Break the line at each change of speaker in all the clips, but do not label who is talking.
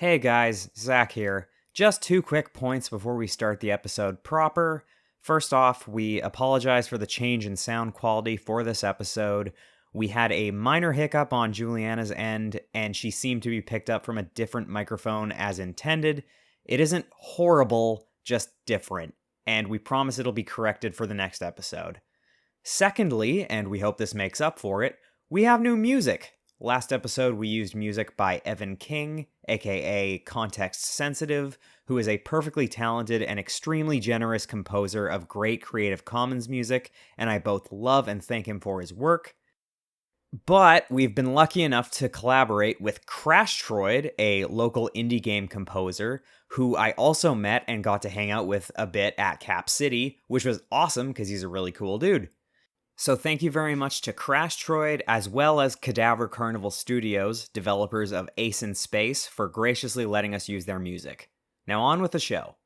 Hey guys, Zach here. Just two quick points before we start the episode proper. First off, we apologize for the change in sound quality for this episode. We had a minor hiccup on Julianna's end, and she seemed to be picked up from a different microphone as intended. It isn't horrible, just different, and we promise it'll be corrected for the next episode. Secondly, and we hope this makes up for it, we have new music. Last episode, we used music by Evan King, aka Context Sensitive, who is a perfectly talented and extremely generous composer of great Creative Commons music, and I both love and thank him for his work. But we've been lucky enough to collaborate with Crashtroid, a local indie game composer, who I also met and got to hang out with a bit at Cap City, which was awesome because he's a really cool dude. So thank you very much to Crashtroid, as well as Cadaver Carnival Studios, developers of Ace in Space, for graciously letting us use their music. Now on with the show.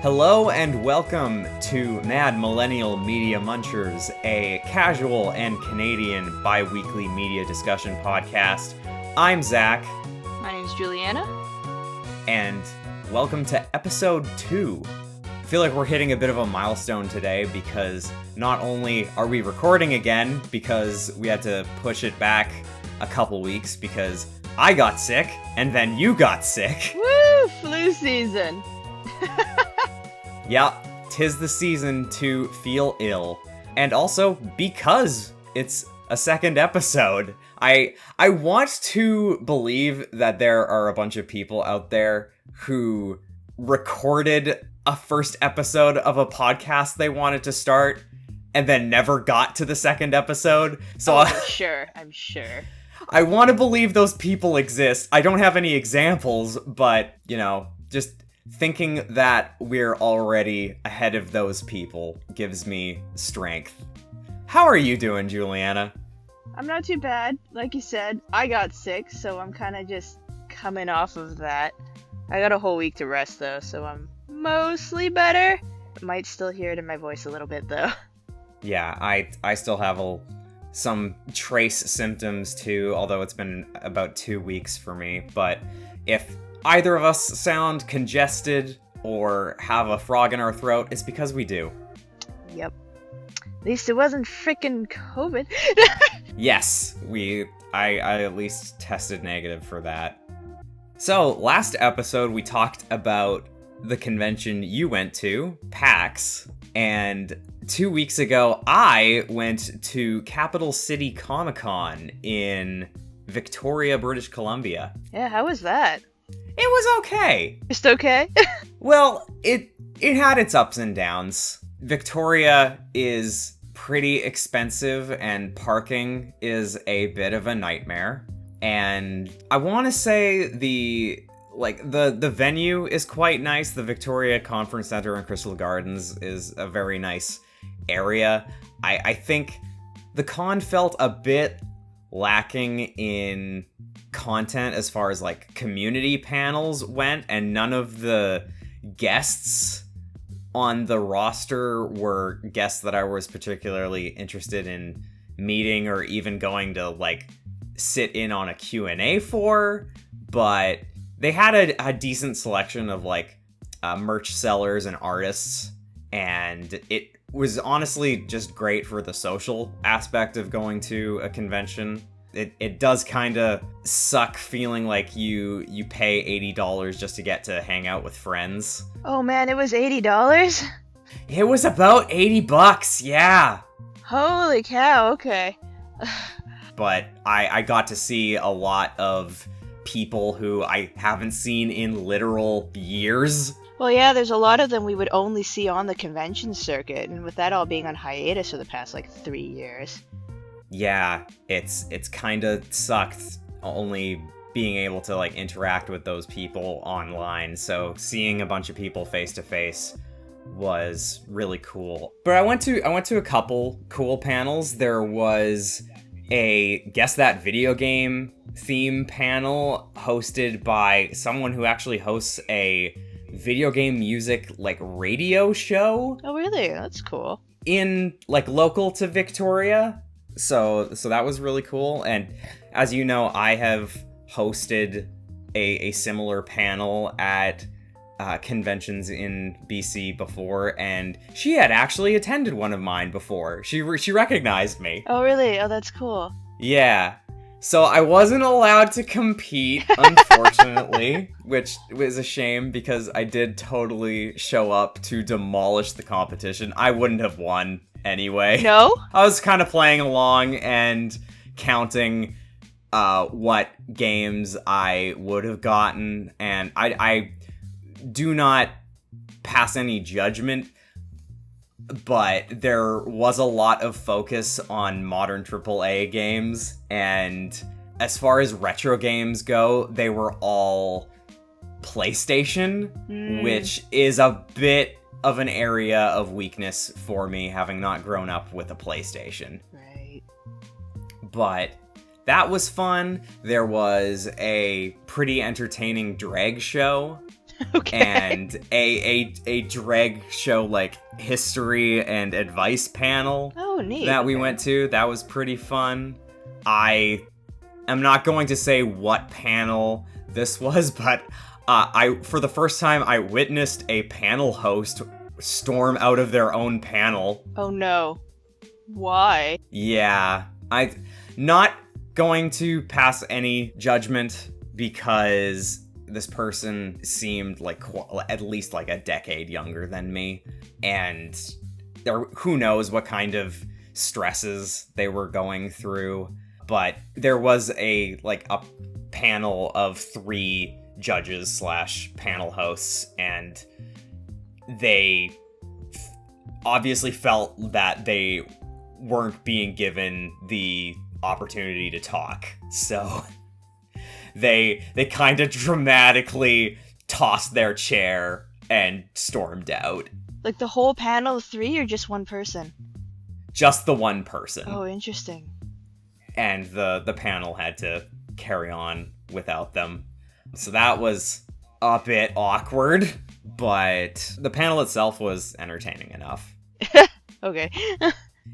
Hello and welcome to Mad Millennial Media Munchers, a casual and Canadian bi-weekly media discussion podcast. I'm Zach.
My name's Julianna.
And welcome to episode 2. I feel like we're hitting a bit of a milestone today because not only are we recording again because we had to push it back a couple weeks because I got sick and then you got sick.
Woo! Flu season!
Yeah, 'tis the season to feel ill. And also, because it's a second episode, I want to believe that there are a bunch of people out there who recorded a first episode of a podcast they wanted to start and then never got to the second episode. So
I'm sure.
I want to believe those people exist. I don't have any examples, but, just thinking that we're already ahead of those people gives me strength. How are you doing, Julianna?
I'm not too bad. Like you said, I got sick, so I'm kind of just coming off of that. I got a whole week to rest, though, so I'm mostly better. Might still hear it in my voice a little bit, though.
Yeah, I still have some trace symptoms, too, although it's been about 2 weeks for me. But if either of us sound congested or have a frog in our throat, it's because we do.
Yep. At least it wasn't frickin' COVID.
Yes, I at least tested negative for that. So, last episode we talked about the convention you went to, PAX, and 2 weeks ago I went to Capital City Comic-Con in Victoria, British Columbia.
Yeah, how was that?
It was okay.
Just okay?
Well, it had its ups and downs. Victoria is pretty expensive and parking is a bit of a nightmare. And I want to say the venue is quite nice. The Victoria Conference Center in Crystal Gardens is a very nice area. I think the con felt a bit lacking in content as far as community panels went, and none of the guests on the roster were guests that I was particularly interested in meeting or even going to sit in on a Q&A for, but they had a decent selection of merch sellers and artists, and it was honestly just great for the social aspect of going to a convention. It does kind of suck feeling like you pay $80 just to get to hang out with friends.
Oh man, it was $80?
It was about $80, yeah.
Holy cow, okay.
But I got to see a lot of people who I haven't seen in literal years.
Well, yeah, there's a lot of them we would only see on the convention circuit, and with that all being on hiatus for the past 3 years.
Yeah, it's kind of sucked only being able to interact with those people online. So seeing a bunch of people face to face was really cool. But I went to a couple cool panels. There was a Guess That Video Game theme panel hosted by someone who actually hosts a video game music, like, radio show.
Oh, really? That's cool.
In, like, local to Victoria. So that was really cool. And as you know, I have hosted a similar panel at conventions in BC before, and she had actually attended one of mine before. She recognized me.
Oh, really? Oh, that's cool.
Yeah. So I wasn't allowed to compete, unfortunately, which was a shame because I did totally show up to demolish the competition. I wouldn't have won anyway.
No?
I was kind of playing along and counting what games I would have gotten, and I do not pass any judgment, but there was a lot of focus on modern AAA games, and as far as retro games go, they were all PlayStation, which is a bit of an area of weakness for me, having not grown up with a PlayStation.
Right.
But that was fun. There was a pretty entertaining drag show.
Okay.
And a drag show, like, history and advice panel.
Oh, neat.
That we went to. That was pretty fun. I am not going to say what panel this was, but for the first time, I witnessed a panel host storm out of their own panel.
Oh, no. Why?
Yeah. I'm not going to pass any judgment because this person seemed like at least like a decade younger than me, and who knows what kind of stresses they were going through. But there was a panel of 3 judges / panel hosts, and they obviously felt that they weren't being given the opportunity to talk, so they kind of dramatically tossed their chair and stormed out.
Like the whole panel of 3 or just one person?
Just the one person.
Oh, interesting.
And the panel had to carry on without them. So that was a bit awkward, but the panel itself was entertaining enough.
Okay.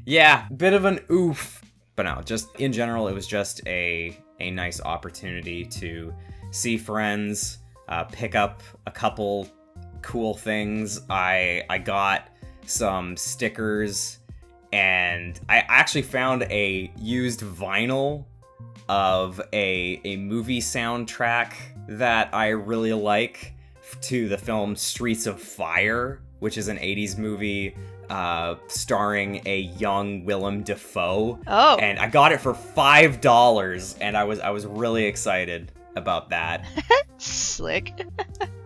Yeah, bit of an oof. But no, just in general, it was just a nice opportunity to see friends, pick up a couple cool things. I got some stickers, and I actually found a used vinyl of a movie soundtrack that I really like to the film Streets of Fire, which is an 80s movie starring a young Willem Dafoe.
Oh.
And I got it for $5, and I was really excited about that.
Slick.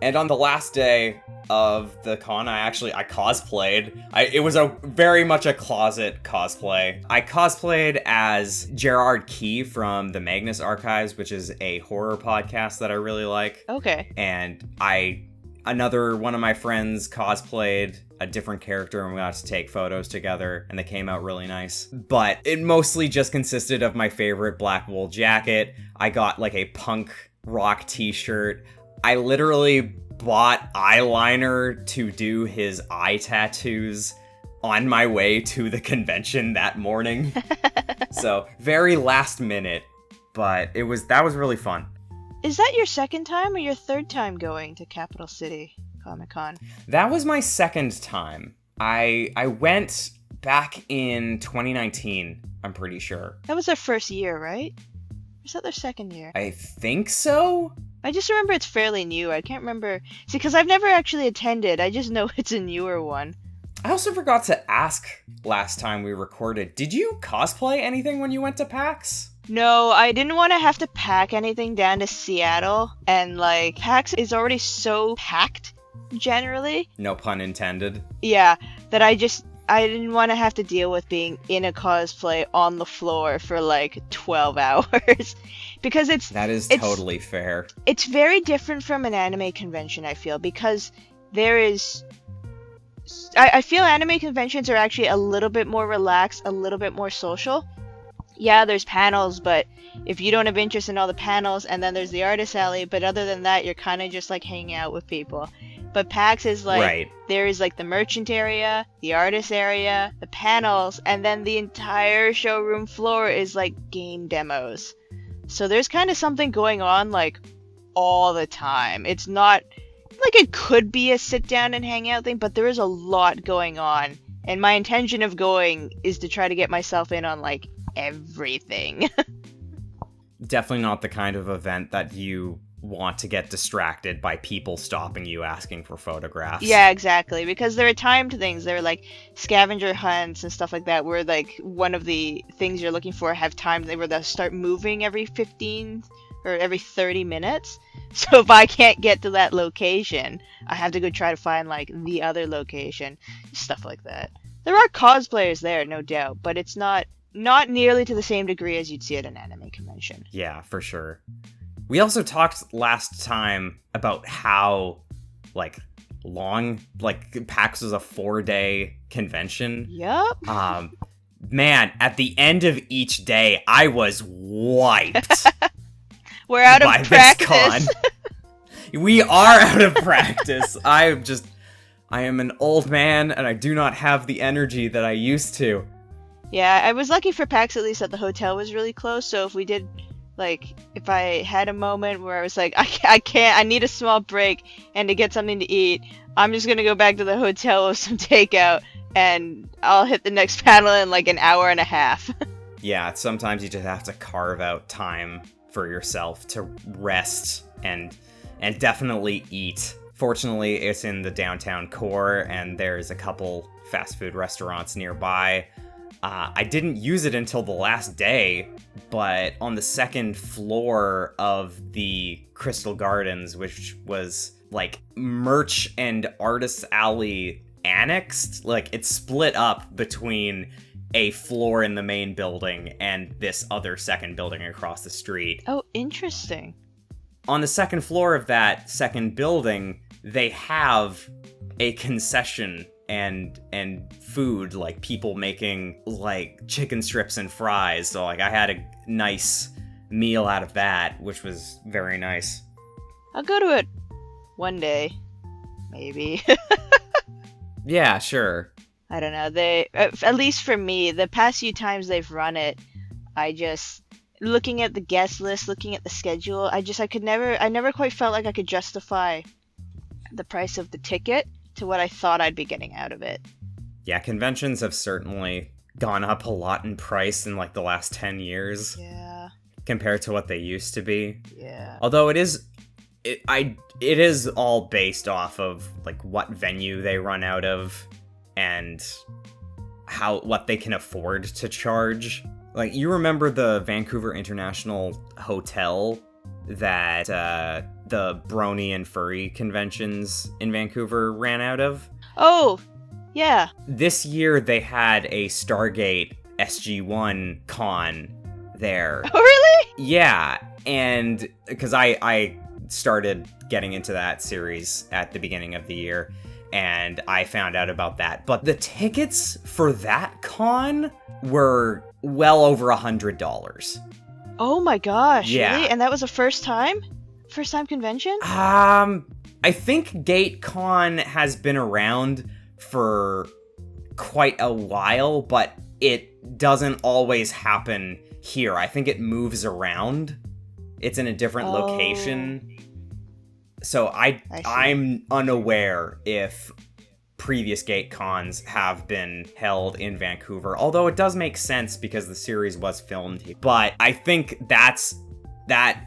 And on the last day of the con, I cosplayed. It was very much a closet cosplay. I cosplayed as Gerard Key from the Magnus Archives, which is a horror podcast that I really like.
Okay.
And another one of my friends cosplayed a different character, and we got to take photos together, and they came out really nice. But it mostly just consisted of my favorite black wool jacket. I got like a punk rock t-shirt. I literally bought eyeliner to do his eye tattoos on my way to the convention that morning. So very last minute, but that was really fun.
Is that your second time or your third time going to Capital City Comic-Con?
That was my second time. I went back in 2019, I'm pretty sure.
That was their first year, right? Or is that their second year?
I think so?
I just remember it's fairly new. I can't remember. See, because I've never actually attended. I just know it's a newer one.
I also forgot to ask last time we recorded, did you cosplay anything when you went to PAX?
No, I didn't want to have to pack anything down to Seattle. And, PAX is already so packed, generally.
No pun intended.
Yeah, that I didn't want to have to deal with being in a cosplay on the floor for, 12 hours. Because
that is totally fair.
It's very different from an anime convention, I feel, because there is... I feel anime conventions are actually a little bit more relaxed, a little bit more social. Yeah, there's panels, but if you don't have interest in all the panels, and then there's the artist alley, but other than that, you're kind of just like hanging out with people. But PAX is like,
Right.
there is like the merchant area, the artist area, the panels, and then the entire showroom floor is like game demos. So there's kind of something going on like all the time. It's not like it could be a sit down and hang out thing, but there is a lot going on. And my intention of going is to try to get myself in on like everything.
Definitely not the kind of event that you want to get distracted by people stopping you asking for photographs.
Yeah, exactly. Because there are timed things. There are like scavenger hunts and stuff like that where like one of the things you're looking for have timed where they'll start moving every 15 or every 30 minutes. So if I can't get to that location, I have to go try to find like the other location. Stuff like that. There are cosplayers there, no doubt, but it's not nearly to the same degree as you'd see at an anime convention.
Yeah, for sure. We also talked last time about how, like, long, like, PAX was a 4-day convention.
Yup.
Man, at the end of each day, I was wiped.
We're out of practice.
We are out of practice. I am an old man, and I do not have the energy that I used to.
Yeah, I was lucky for PAX at least that the hotel was really close, so if we did, like, if I had a moment where I was like, I need a small break and to get something to eat, I'm just gonna go back to the hotel with some takeout, and I'll hit the next panel in like an hour and a half.
Yeah, sometimes you just have to carve out time for yourself to rest and definitely eat. Fortunately, it's in the downtown core, and there's a couple fast food restaurants nearby. I didn't use it until the last day, but on the second floor of the Crystal Gardens, which was like merch and artist alley annexed, like it's split up between a floor in the main building and this other second building across the street.
Oh, interesting.
On the second floor of that second building, they have a concession and food, like people making like chicken strips and fries. So like I had a nice meal out of that, which was very nice.
I'll go to it one day, maybe.
Yeah, sure.
I don't know. They, at least for me, the past few times they've run it, I just, looking at the guest list, looking at the schedule, I never quite felt like I could justify the price of the ticket to what I thought I'd be getting out of it.
Yeah, conventions have certainly gone up a lot in price in like the last 10 years.
Yeah.
Compared to what they used to be.
Yeah.
Although it is all based off of like what venue they run out of and what they can afford to charge. Like, you remember the Vancouver International Hotel that the Brony and Furry conventions in Vancouver ran out of?
Oh, yeah.
This year they had a Stargate SG-1 con there.
Oh, really?
Yeah, and because I started getting into that series at the beginning of the year, and I found out about that. But the tickets for that con were well over $100.
Oh my gosh,
yeah.
Really? And that was a first time convention?
I think GateCon has been around for quite a while, but it doesn't always happen here. I think it moves around. It's in a different location. So I'm unaware if previous GateCons have been held in Vancouver, although it does make sense because the series was filmed here. But I think that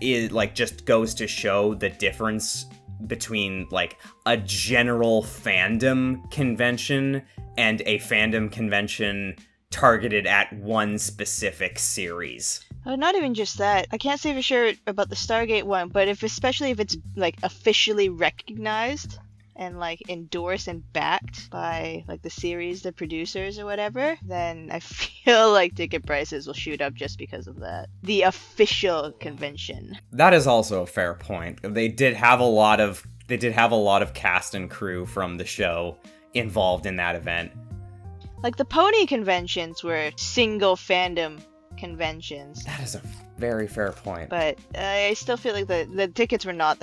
is like just goes to show the difference between like a general fandom convention and a fandom convention targeted at one specific series.
Not even just that. I can't say for sure about the Stargate one, but especially if it's like officially recognized and like endorsed and backed by like the series, the producers or whatever, then I feel like ticket prices will shoot up just because of that. The official convention.
That is also a fair point. They did have a lot of cast and crew from the show involved in that event.
Like the pony conventions were single fandom conventions.
That is a very fair point.
But I still feel like the tickets were not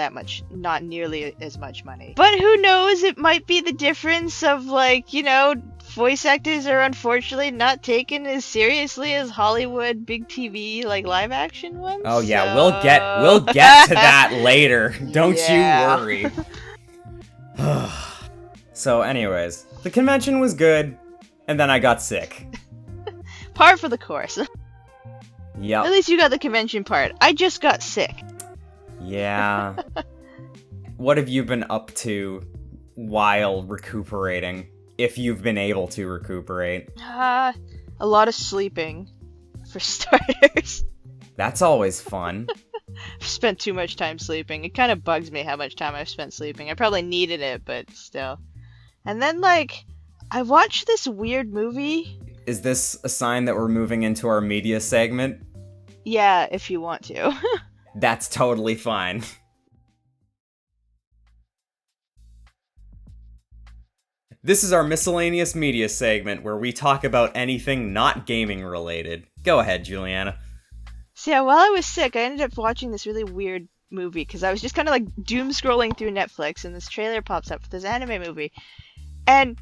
nearly as much money. But who knows, it might be the difference of, like, you know, voice actors are unfortunately not taken as seriously as Hollywood big TV, like, live action ones.
Oh yeah,
so...
we'll get to that later. Don't
Yeah.
you worry. So anyways, the convention was good, and then I got sick.
Par for the course.
Yep.
At least you got the convention part. I just got sick.
Yeah. What have you been up to while recuperating? If you've been able to recuperate.
A lot of sleeping, for starters.
That's always fun.
I've spent too much time sleeping. It kind of bugs me how much time I've spent sleeping. I probably needed it, but still. And then, like, I watched this weird movie.
Is this a sign that we're moving into our media segment?
Yeah, if you want to.
That's totally fine. This is our Miscellaneous Media segment where we talk about anything not gaming related. Go ahead, Julianna.
So yeah, while I was sick, I ended up watching this really weird movie because I was just kind of like doom scrolling through Netflix and this trailer pops up for this anime movie. And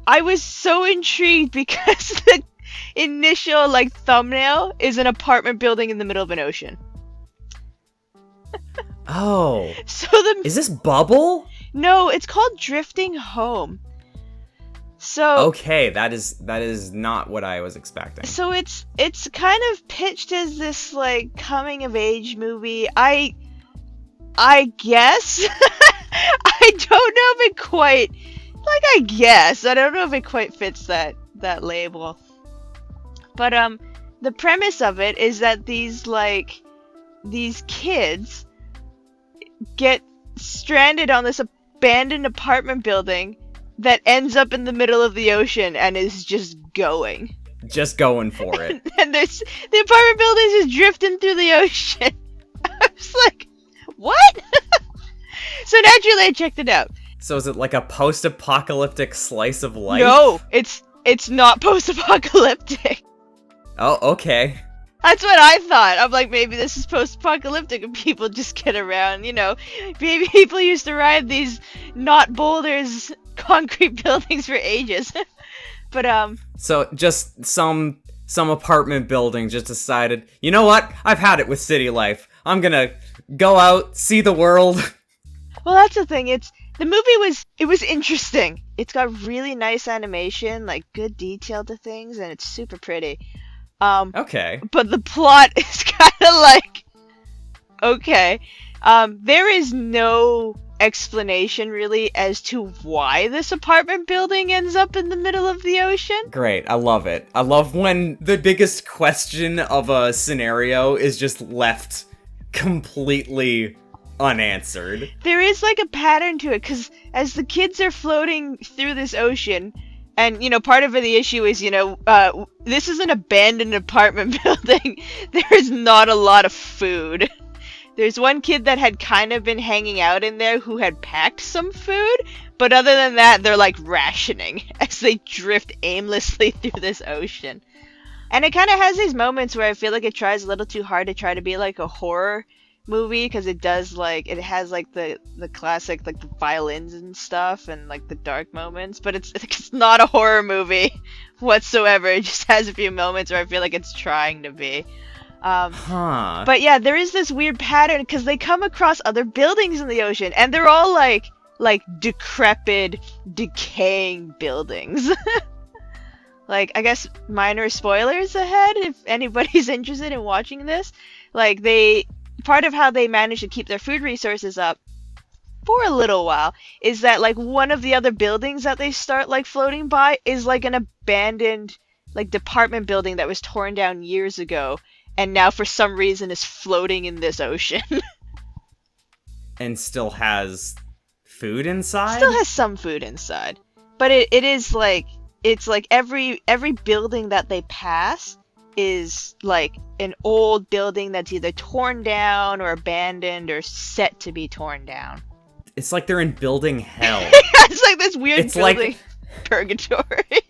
I was so intrigued because the initial like thumbnail is an apartment building in the middle of an ocean.
Oh.
So
Is this Bubble?
No, it's called Drifting Home. So
Okay, that is not what I was expecting.
So it's kind of pitched as this like coming of age movie. I guess I don't know if it quite I don't know if it quite fits that label. But the premise of it is that these kids get stranded on this abandoned apartment building that ends up in the middle of the ocean and is just going.
Just going for it.
And the apartment building is just drifting through the ocean. I was like, what? So naturally I checked it out.
So is it like a post-apocalyptic slice of life?
No, it's not post-apocalyptic.
Oh, okay.
That's what I thought. I'm like, maybe this is post-apocalyptic and people just get around, you know. Maybe people used to ride these not boulders concrete buildings for ages. But
So just some apartment building just decided, you know what? I've had it with city life. I'm gonna go out, see the world.
Well, that's the thing. The movie was interesting. It's got really nice animation, like good detail to things, and it's super pretty.
Okay.
But the plot is kind of like, okay. There is no explanation really as to why this apartment building ends up in the middle of the ocean.
Great, I love it. I love when the biggest question of a scenario is just left completely unanswered.
There is like a pattern to it, because as the kids are floating through this ocean, and, you know, part of the issue is, you know, this is an abandoned apartment building. There is not a lot of food. There's one kid that had kind of been hanging out in there who had packed some food, but other than that, they're like rationing as they drift aimlessly through this ocean. And it kind of has these moments where I feel like it tries a little too hard to try to be like a horror movie, because it does like, it has like the classic like the violins and stuff and like the dark moments, but it's not a horror movie whatsoever. It just has a few moments where I feel like it's trying to be. But yeah, there is this weird pattern because they come across other buildings in the ocean and they're all like decrepit, decaying buildings. Like, I guess minor spoilers ahead if anybody's interested in watching this. Like, part of how they manage to keep their food resources up for a little while is that like one of the other buildings that they start like floating by is like an abandoned like department building that was torn down years ago and now for some reason is floating in this ocean.
And still has food inside?
Still has some food inside. But it is like, it's like every building that they pass is like an old building that's either torn down or abandoned or set to be torn down.
It's like they're in building hell.
It's like this weird building
like
purgatory.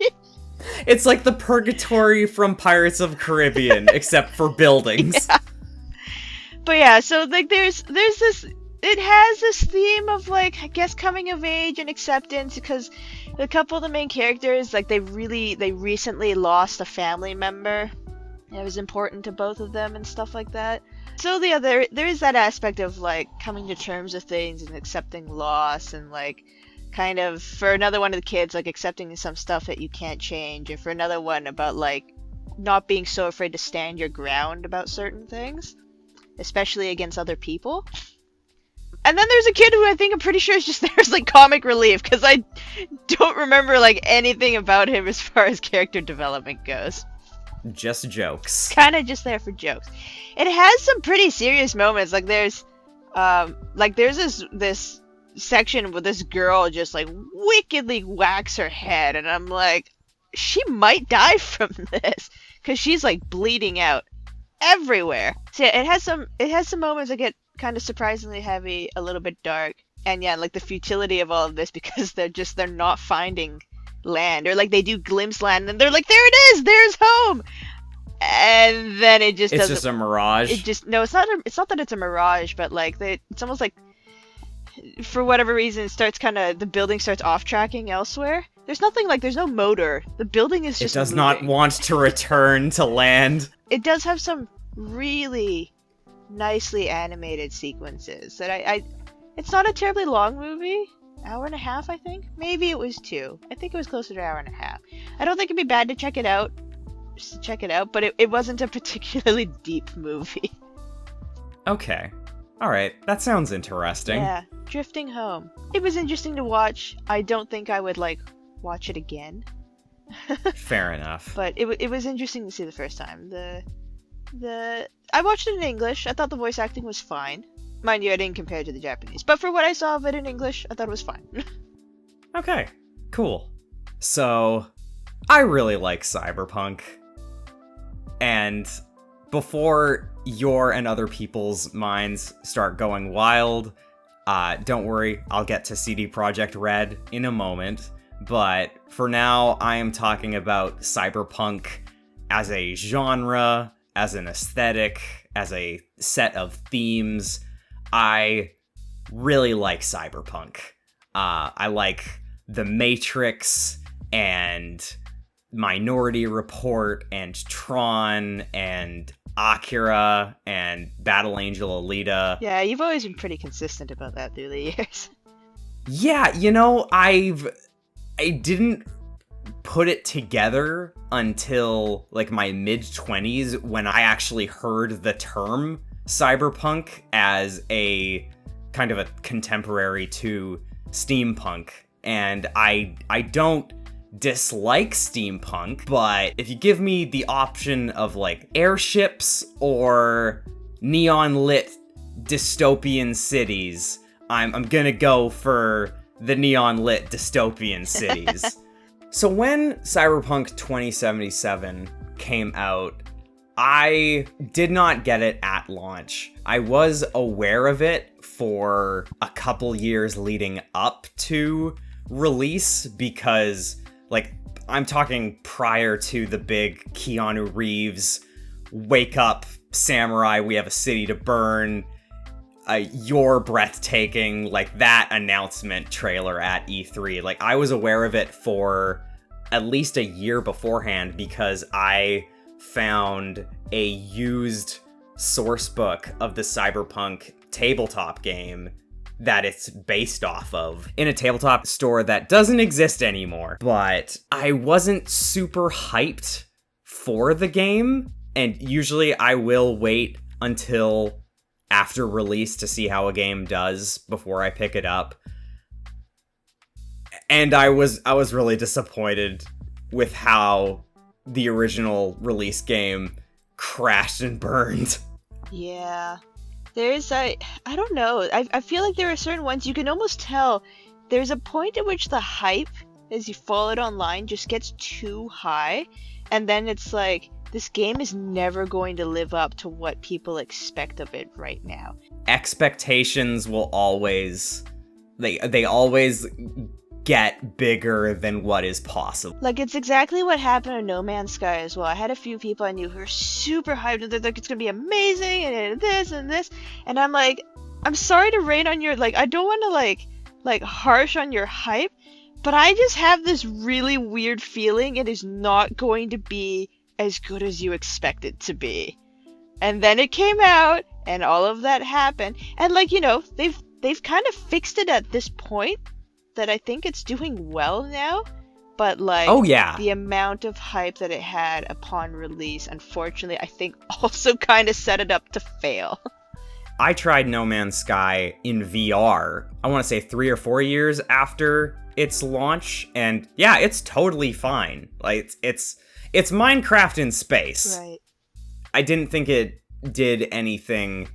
It's like the purgatory from Pirates of the Caribbean, except for buildings.
Yeah. But yeah, so like there's this, it has this theme of like, I guess, coming of age and acceptance, because a couple of the main characters, like they recently lost a family member. It was important to both of them and stuff like that. So yeah, there is that aspect of like coming to terms with things and accepting loss, and like kind of for another one of the kids, like accepting some stuff that you can't change, and for another one about like not being so afraid to stand your ground about certain things, especially against other people. And then there's a kid who I think I'm pretty sure is just there as like comic relief, because I don't remember like anything about him as far as character development goes.
Just jokes.
Kind of just there for jokes. It has some pretty serious moments. Like there's this section where this girl just like wickedly whacks her head, and I'm like, she might die from this, because she's like bleeding out everywhere. So yeah, it has some moments that get kind of surprisingly heavy, a little bit dark, and yeah, like the futility of all of this, because they're not finding land, or like they do glimpse land and they're like, there it is, there's home, and then it's just a mirage. It's not that it's a mirage, but like it's almost like for whatever reason the building starts off tracking elsewhere. There's nothing, like there's no motor, the building is just
it does
moving.
not want to return to land.
It does have some really nicely animated sequences that it's not a terribly long movie. Hour and a half, I think. Maybe it was 2. I think it was closer to an hour and a half. I don't think it'd be bad to check it out. But it wasn't a particularly deep movie.
Okay. Alright, that sounds interesting.
Yeah, drifting home. It was interesting to watch. I don't think I would, like, watch it again.
Fair enough.
But it was interesting to see the first time. I watched it in English. I thought the voice acting was fine. Mind you, I didn't compare it to the Japanese. But for what I saw of it in English, I thought it was fine.
Okay, cool. So, I really like Cyberpunk. And before your and other people's minds start going wild, don't worry, I'll get to CD Projekt Red in a moment. But for now, I am talking about Cyberpunk as a genre, as an aesthetic, as a set of themes. I really like Cyberpunk. I like The Matrix and Minority Report and Tron and Akira and Battle Angel Alita.
Yeah, you've always been pretty consistent about that through the years.
Yeah, I didn't put it together until like my mid-20s when I actually heard the term cyberpunk as a kind of a contemporary to steampunk. And I don't dislike steampunk, but if you give me the option of like airships or neon lit dystopian cities, I'm gonna go for the neon lit dystopian cities. So when Cyberpunk 2077 came out, I did not get it at launch. I was aware of it for a couple years leading up to release because, like, I'm talking prior to the big Keanu Reeves, wake up, samurai, we have a city to burn, you're breathtaking, like that announcement trailer at E3. Like, I was aware of it for at least a year beforehand because I found a used source book of the Cyberpunk tabletop game that it's based off of in a tabletop store that doesn't exist anymore. But I wasn't super hyped for the game, and usually I will wait until after release to see how a game does before I pick it up. And I was really disappointed with how the original release game crashed and burned.
Yeah. There's I don't know. I feel like there are certain ones you can almost tell there's a point at which the hype as you follow it online just gets too high, and then it's like this game is never going to live up to what people expect of it right now.
Expectations will always they always get bigger than what is possible.
Like, it's exactly what happened in No Man's Sky as well. I had a few people I knew who were super hyped, and they're like, it's gonna be amazing, and this, and this, and I'm like, I'm sorry to rain on your, like, I don't want to, like, harsh on your hype, but I just have this really weird feeling it is not going to be as good as you expect it to be. And then it came out, and all of that happened, and, like, you know, they've kind of fixed it at this point, that I think it's doing well now, but, like,
oh yeah,
the amount of hype that it had upon release, unfortunately, I think also kind of set it up to fail.
I tried No Man's Sky in VR, I want to say 3 or 4 years after its launch, and yeah, it's totally fine. Like, it's Minecraft in space.
Right.
I didn't think it did anything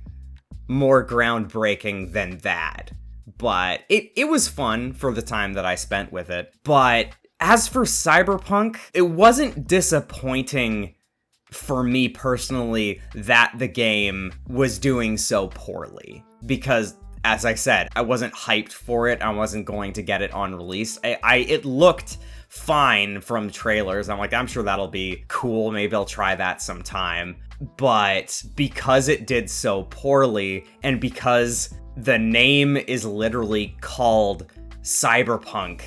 more groundbreaking than that. But it was fun for the time that I spent with it. But as for Cyberpunk, it wasn't disappointing for me personally that the game was doing so poorly. Because, as I said, I wasn't hyped for it. I wasn't going to get it on release. It looked fine from trailers. I'm like, I'm sure that'll be cool. Maybe I'll try that sometime. But because it did so poorly, and because the name is literally called Cyberpunk,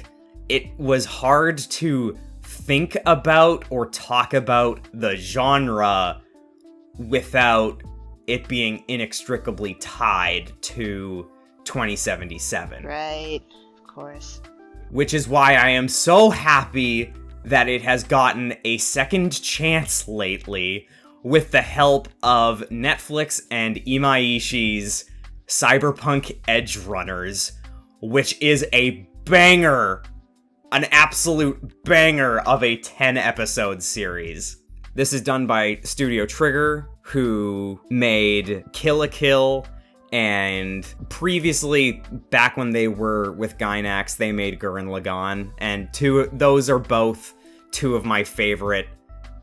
it was hard to think about or talk about the genre without it being inextricably tied to 2077.
Right, of course.
Which is why I am so happy that it has gotten a second chance lately with the help of Netflix and Imaishi's Cyberpunk Edgerunners, which is a banger, an absolute banger of a 10-episode series. This is done by Studio Trigger, who made Kill la Kill, and previously, back when they were with Gainax, they made Gurren Lagann, and those are both two of my favorite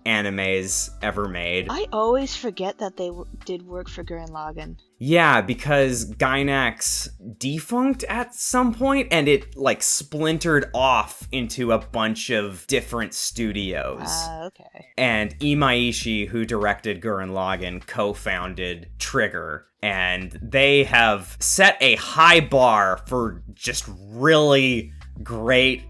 animes ever made.
I always forget that they did work for Gurren Lagann.
Yeah, because Gainax defunct at some point, and it, like, splintered off into a bunch of different studios.
Okay.
And Imaishi, who directed Gurren Lagann, co-founded Trigger, and they have set a high bar for just really great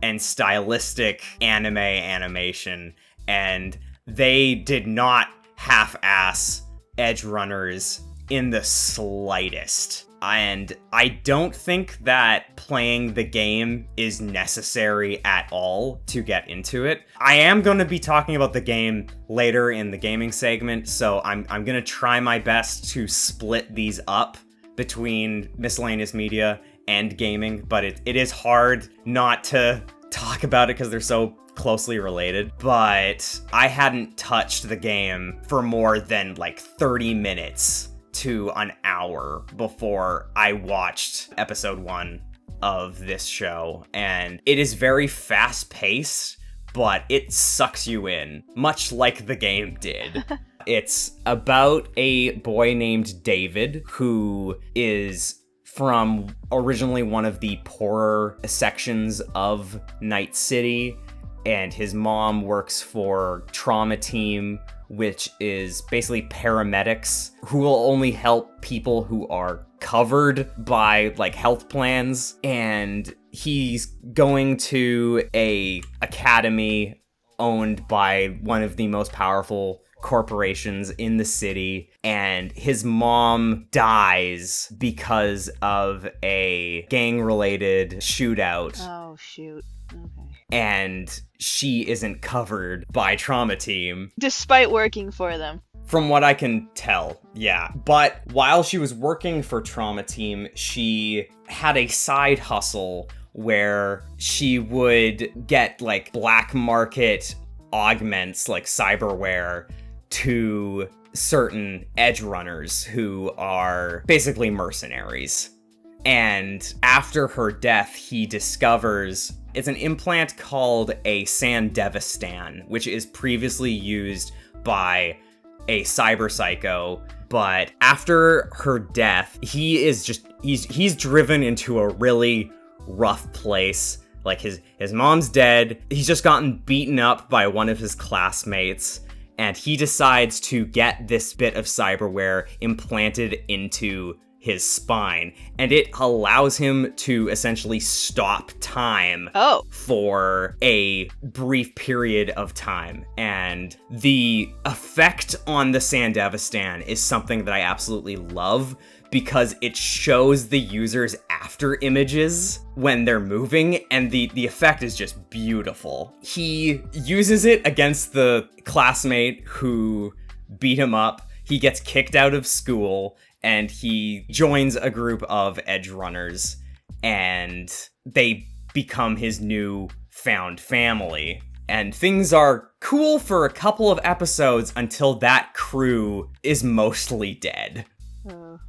and stylistic anime animation, and they did not half-ass Edgerunners in the slightest. And I don't think that playing the game is necessary at all to get into it. I am going to be talking about the game later in the gaming segment, so I'm going to try my best to split these up between Miscellaneous Media and gaming, but it is hard not to talk about it because they're so closely related. But I hadn't touched the game for more than like 30 minutes to an hour before I watched episode 1 of this show, and it is very fast-paced, but it sucks you in, much like the game did. It's about a boy named David, who is from originally one of the poorer sections of Night City, and his mom works for Trauma Team, which is basically paramedics who will only help people who are covered by, like, health plans. And he's going to a academy owned by one of the most powerful corporations in the city, and his mom dies because of a gang-related shootout.
Oh, shoot. Okay.
And she isn't covered by Trauma Team.
Despite working for them.
From what I can tell, yeah. But while she was working for Trauma Team, she had a side hustle where she would get, like, black market augments, like cyberware, to certain Edgerunners who are basically mercenaries. And after her death, he discovers it's an implant called a Sandevistan, which is previously used by a cyber psycho. But after her death, he is just, he's driven into a really rough place Like, his mom's dead. He's just gotten beaten up by one of his classmates, and he decides to get this bit of cyberware implanted into his spine, and it allows him to essentially stop time for a brief period of time. And the effect on the Sandevistan is something that I absolutely love, because it shows the user's after images when they're moving, and the effect is just beautiful. He uses it against the classmate who beat him up. He gets kicked out of school, and he joins a group of Edgerunners, and they become his new found family. And things are cool for a couple of episodes until that crew is mostly dead.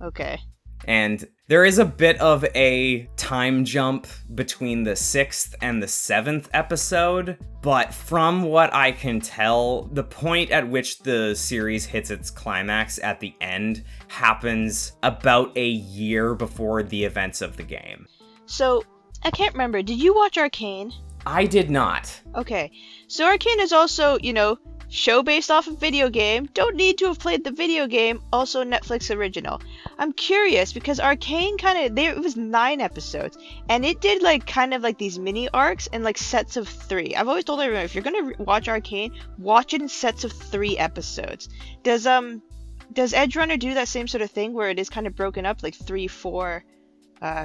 Okay.
And there is a bit of a time jump between the 6th and the 7th episode, but from what I can tell, the point at which the series hits its climax at the end happens about a year before the events of the game.
So, I can't remember, did you watch Arcane?
I did not.
Okay, so Arcane is also, show based off a video game. Don't need to have played the video game. Also Netflix original. I'm curious because Arcane it was 9 episodes, and it did kind of these mini arcs and sets of 3. I've always told everyone, if you're gonna watch Arcane, watch it in sets of 3 episodes. Does Edgerunner do that same sort of thing where it is kind of broken up 3, 4,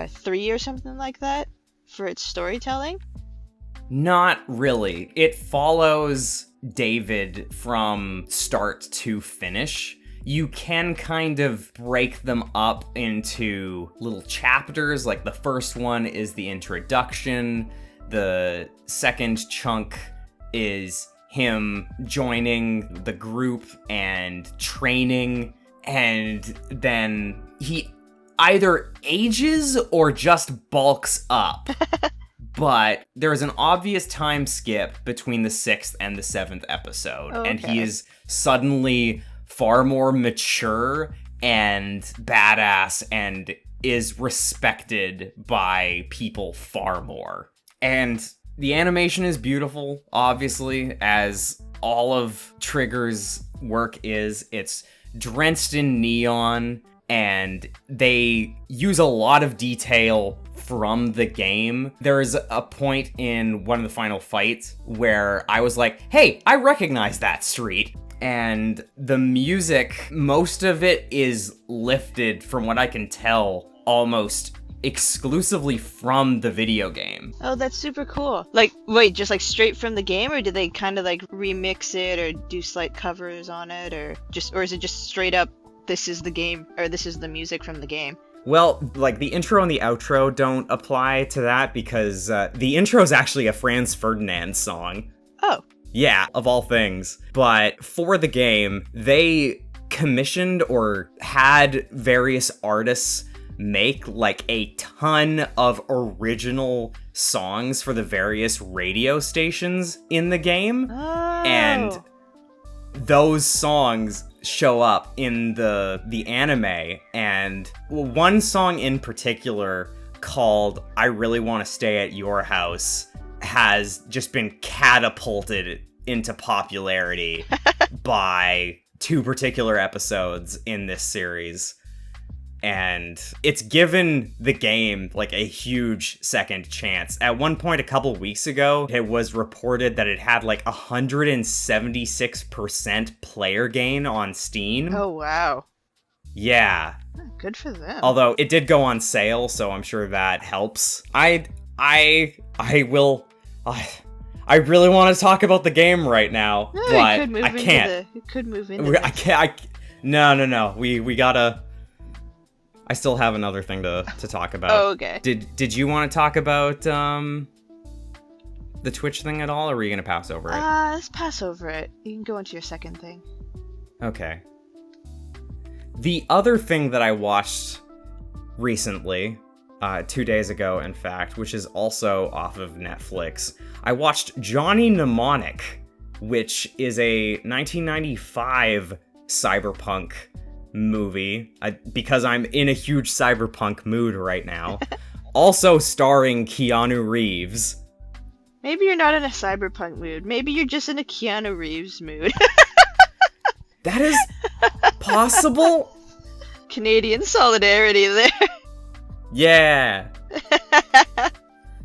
3 or something like that for its storytelling?
Not really. It follows David from start to finish. You can kind of break them up into little chapters. Like, the first one is the introduction. The second chunk is him joining the group and training. And then he either ages or just bulks up. But there is an obvious time skip between the 6th and the 7th episode, and he is suddenly far more mature and badass and is respected by people far more. And the animation is beautiful, obviously, as all of Trigger's work is. It's drenched in neon, and they use a lot of detail from the game. There's a point in one of the final fights where I was like, hey, I recognize that street. And the music, most of it is lifted, from what I can tell, almost exclusively from the video game.
Oh, that's super cool. Wait, just straight from the game, or did they kind of remix it or do slight covers on it, or is it just straight up, this is the game, or this is the music from the game?
Well, the intro and the outro don't apply to that, because the intro is actually a Franz Ferdinand song.
Oh.
Yeah, of all things. But for the game, they commissioned or had various artists make a ton of original songs for the various radio stations in the game.
Oh.
And those songs show up in the anime, and one song in particular called I Really Want to Stay at Your House has just been catapulted into popularity by 2 particular episodes in this series. And it's given the game a huge second chance. At one point a couple weeks ago, it was reported that it had 176% player gain on Steam.
Oh, wow.
Yeah.
Good for them.
Although it did go on sale, so I'm sure that helps. I really want to talk about the game right now, but I can't.
It could move into
I can't. No. We gotta. I still have another thing to talk about.
Oh, okay.
Did you want to talk about the Twitch thing at all, or were you gonna pass over it?
Let's pass over it. You can go into your second thing.
Okay. The other thing that I watched recently, 2 days ago, in fact, which is also off of Netflix, I watched Johnny Mnemonic, which is a 1995 cyberpunk movie, because I'm in a huge cyberpunk mood right now. Also starring Keanu Reeves,
Maybe you're not in a cyberpunk mood. Maybe you're just in a Keanu Reeves mood.
That is possible.
Canadian solidarity there.
Yeah.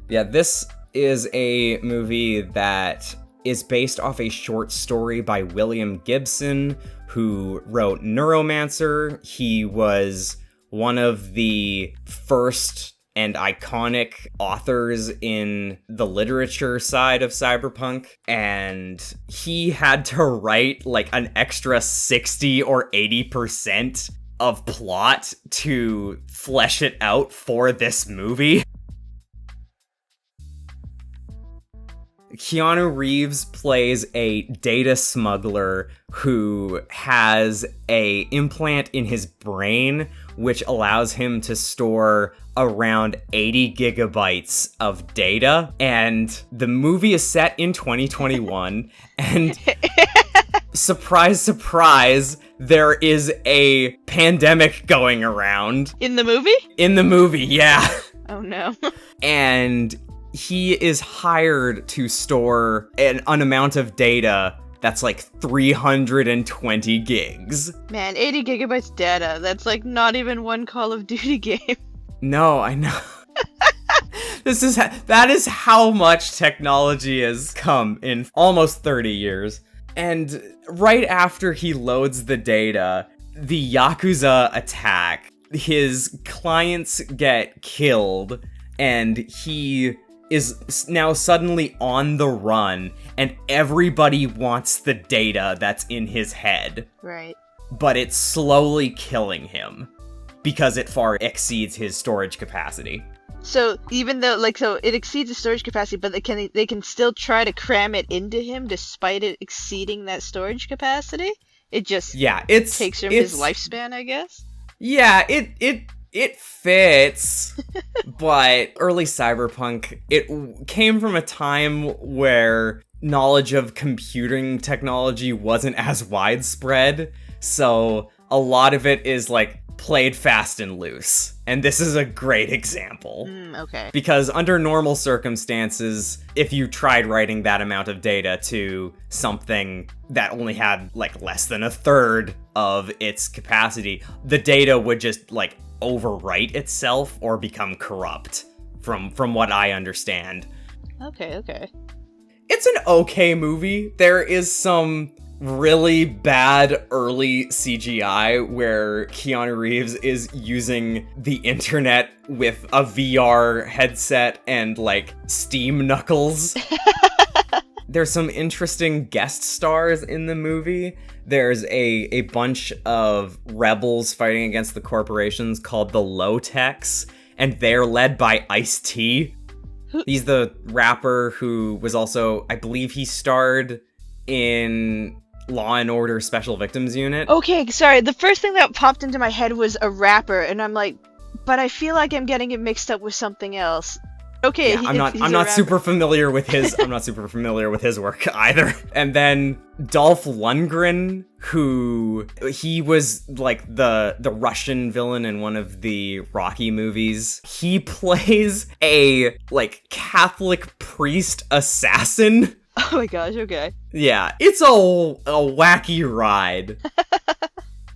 Yeah, this is a movie that is based off a short story by William Gibson, who wrote Neuromancer. He was one of the first and iconic authors in the literature side of cyberpunk, and he had to write like an extra 60 or 80% of plot to flesh it out for this movie. Keanu Reeves plays a data smuggler who has a implant in his brain which allows him to store around 80 gigabytes of data. And the movie is set in 2021, and surprise, surprise, there is a pandemic going around.
In the movie?
In the movie, yeah.
Oh no.
And he is hired to store an amount of data that's like 320 gigs.
Man, 80 gigabytes data. That's like not even one Call of Duty game.
No, I know. That is how much technology has come in almost 30 years. And right after he loads the data, the Yakuza attack. His clients get killed, and he is now suddenly on the run, and everybody wants the data that's in his head.
Right.
But it's slowly killing him because it far exceeds his storage capacity.
So even though, so it exceeds the storage capacity, but they can still try to cram it into him despite it exceeding that storage capacity? It just takes from his lifespan, I guess?
Yeah, it fits, but early cyberpunk, it came from a time where knowledge of computing technology wasn't as widespread, so a lot of it is like played fast and loose. And this is a great example.
Okay.
Because under normal circumstances, if you tried writing that amount of data to something that only had like less than a third of its capacity, the data would just like overwrite itself or become corrupt, from what I understand.
Okay.
It's an okay movie. There is some really bad early CGI where Keanu Reeves is using the internet with a VR headset and like Steam knuckles. There's some interesting guest stars in the movie. There's a bunch of rebels fighting against the corporations called the Low-Techs, and they're led by Ice-T. He's the rapper who was also, I believe he starred in Law and Order Special Victims Unit.
Okay, sorry. The first thing that popped into my head was a rapper, and I'm like, but I feel like I'm getting it mixed up with something else. Okay,
yeah, I'm not super familiar with his work either. And then Dolph Lundgren, who he was like the Russian villain in one of the Rocky movies. He plays a like Catholic priest assassin.
Oh my gosh, okay.
Yeah, it's a wacky ride.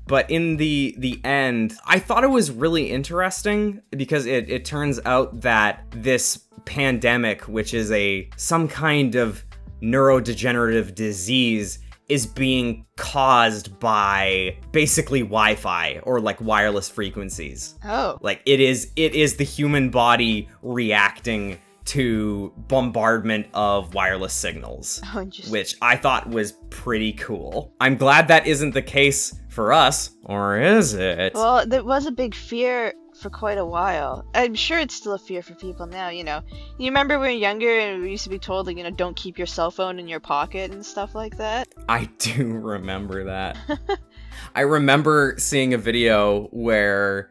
But in the end, I thought it was really interesting because it turns out that this pandemic, which is some kind of neurodegenerative disease, is being caused by basically Wi-Fi or like wireless frequencies.
Oh.
Like it is the human body reacting to bombardment of wireless signals, which I thought was pretty cool. I'm glad that isn't the case for us, or is it?
Well, there was a big fear for quite a while. I'm sure it's still a fear for people now, you know. You remember when we were younger and we used to be told, like, you know, don't keep your cell phone in your pocket and stuff like that?
I do remember that. I remember seeing a video where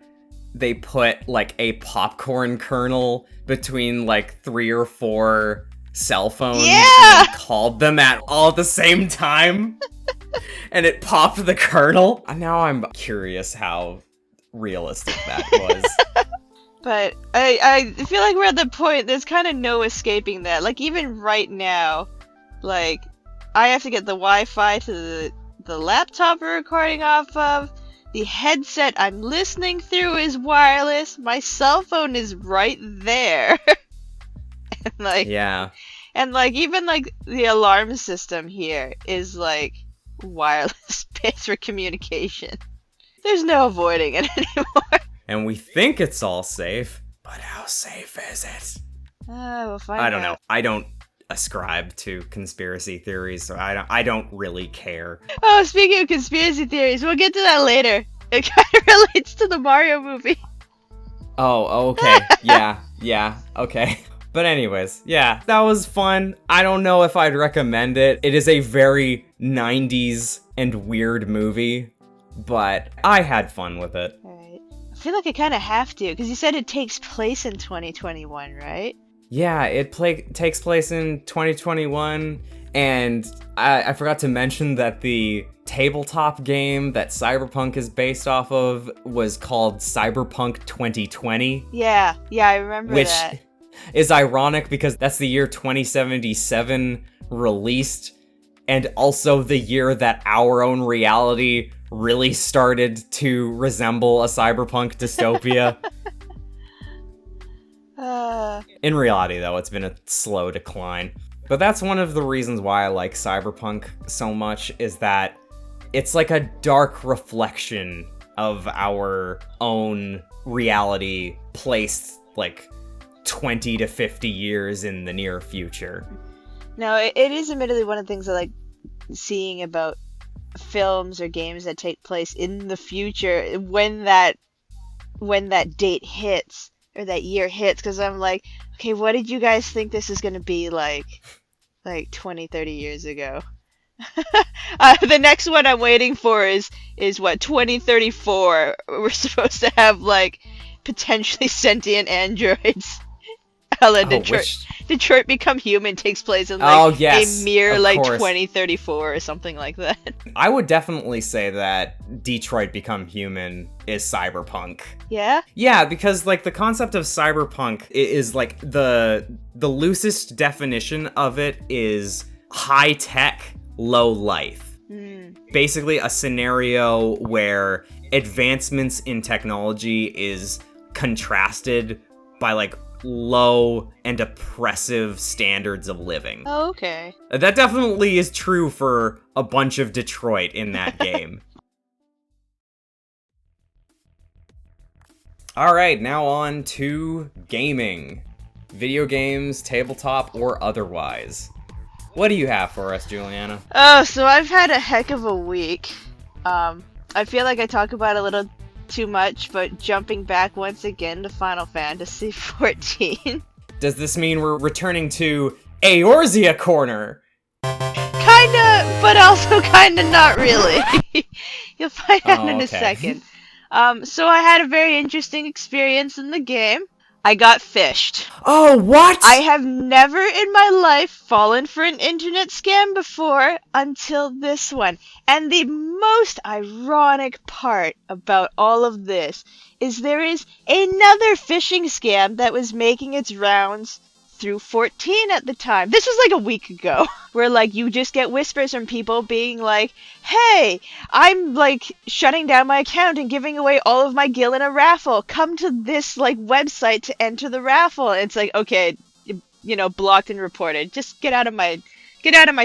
they put like a popcorn kernel between like 3 or 4 cell phones and then called them all at the same time. And it popped the kernel. Now I'm curious how realistic that was.
But I feel like we're at the point, there's kind of no escaping that. Like, even right now, like, I have to get the Wi-Fi to the laptop we're recording off of. The headset I'm listening through is wireless. My cell phone is right there. And, like,
Yeah.
And, like, even, like, the alarm system here is, like, wireless based for communication. There's no avoiding it anymore.
And we think it's all safe, but how safe is it?
We'll find out.
I don't know. I don't ascribe to conspiracy theories, so I don't really care.
Oh, speaking of conspiracy theories, we'll get to that later. It kind of relates to the Mario movie.
Oh, okay. Yeah, okay. But anyways, yeah, that was fun. I don't know if I'd recommend it. It is a very 90s and weird movie, but I had fun with it.
Alright. I feel like I kind of have to, because you said it takes place in 2021, right?
Yeah, it takes place in 2021, and I forgot to mention that the tabletop game that Cyberpunk is based off of was called Cyberpunk 2020.
Yeah, I remember
which
that.
Is ironic because that's the year 2077 released, and also the year that our own reality really started to resemble a cyberpunk dystopia. In reality, though, it's been a slow decline. But that's one of the reasons why I like Cyberpunk so much, is that it's like a dark reflection of our own reality placed, like, 20 to 50 years in the near future.
No, it is admittedly one of the things I like seeing about films or games that take place in the future when that date hits, or that year hits, because I'm like, okay, what did you guys think this is going to be like 20, 30 years ago? The next one I'm waiting for is what, 2034. We're supposed to have, like, potentially sentient androids. Detroit Become Human takes place in, like, a mere, like, 2034 or something like that.
I would definitely say that Detroit Become Human is cyberpunk.
Yeah?
Yeah, because, like, the concept of cyberpunk is, like, the loosest definition of it is high-tech, low-life. Basically a scenario where advancements in technology is contrasted by, like, low and oppressive standards of living.
Oh, okay.
That definitely is true for a bunch of Detroit in that game. Alright, now on to gaming. Video games, tabletop, or otherwise. What do you have for us, Julianna?
Oh, so I've had a heck of a week. I feel like I talk about it a little too much, but jumping back once again to Final Fantasy XIV.
Does this mean we're returning to Eorzea Corner?
Kinda, but also kinda not really. You'll find out in a second. So I had a very interesting experience in the game. I got phished.
Oh, what?
I have never in my life fallen for an internet scam before until this one. And the most ironic part about all of this is there is another phishing scam that was making its rounds through 14 at the time. This was like a week ago, where, like, you just get whispers from people being like, hey, I'm, like, shutting down my account and giving away all of my gil in a raffle. Come to this, like, website to enter the raffle. And it's like, okay, you know, blocked and reported. Just get out of my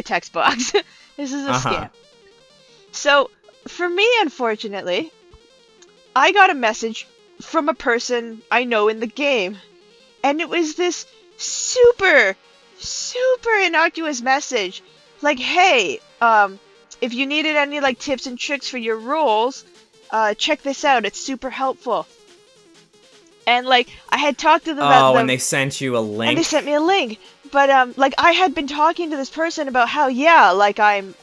text box. This is a scam. So, for me, unfortunately, I got a message from a person I know in the game. And it was this super innocuous message, like, hey, if you needed any, like, tips and tricks for your roles, check this out, it's super helpful. And, like, I had talked to them about
and they sent you a link.
And they sent me a link, but like, I had been talking to this person about how, yeah, like, I'm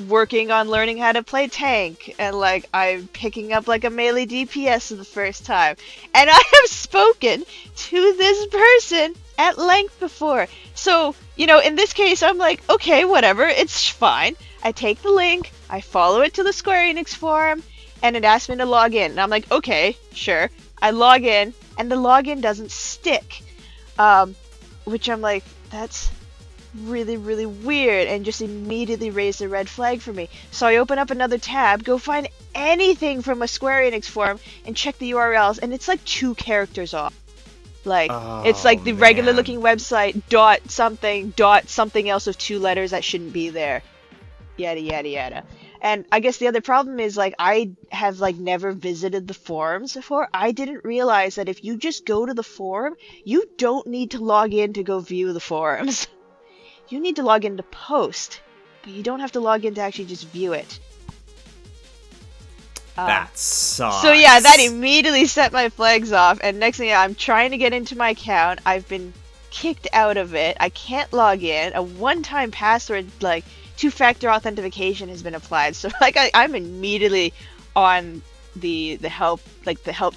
working on learning how to play tank, and, like, I'm picking up, like, a melee DPS for the first time, and I have spoken to this person at length before. So, you know, in this case, I'm like, okay, whatever, it's fine. I take the link, I follow it to the Square Enix forum, and it asks me to log in, and I'm like, okay, sure. I log in, and the login doesn't stick. Which I'm like, that's really, really weird, and just immediately raised a red flag for me. So I open up another tab, go find anything from a Square Enix forum, and check the URLs, and it's like 2 characters off. Like, it's like the regular looking website, dot something else of 2 letters that shouldn't be there. Yada, yada, yada. And I guess the other problem is, like, I have, like, never visited the forums before. I didn't realize that if you just go to the forum, you don't need to log in to go view the forums. You need to log in to post, but you don't have to log in to actually just view it.
That sucks.
So yeah, that immediately set my flags off, and next thing I'm trying to get into my account. I've been kicked out of it. I can't log in. A one-time password, like, 2-factor authentication has been applied. So like I'm immediately on the help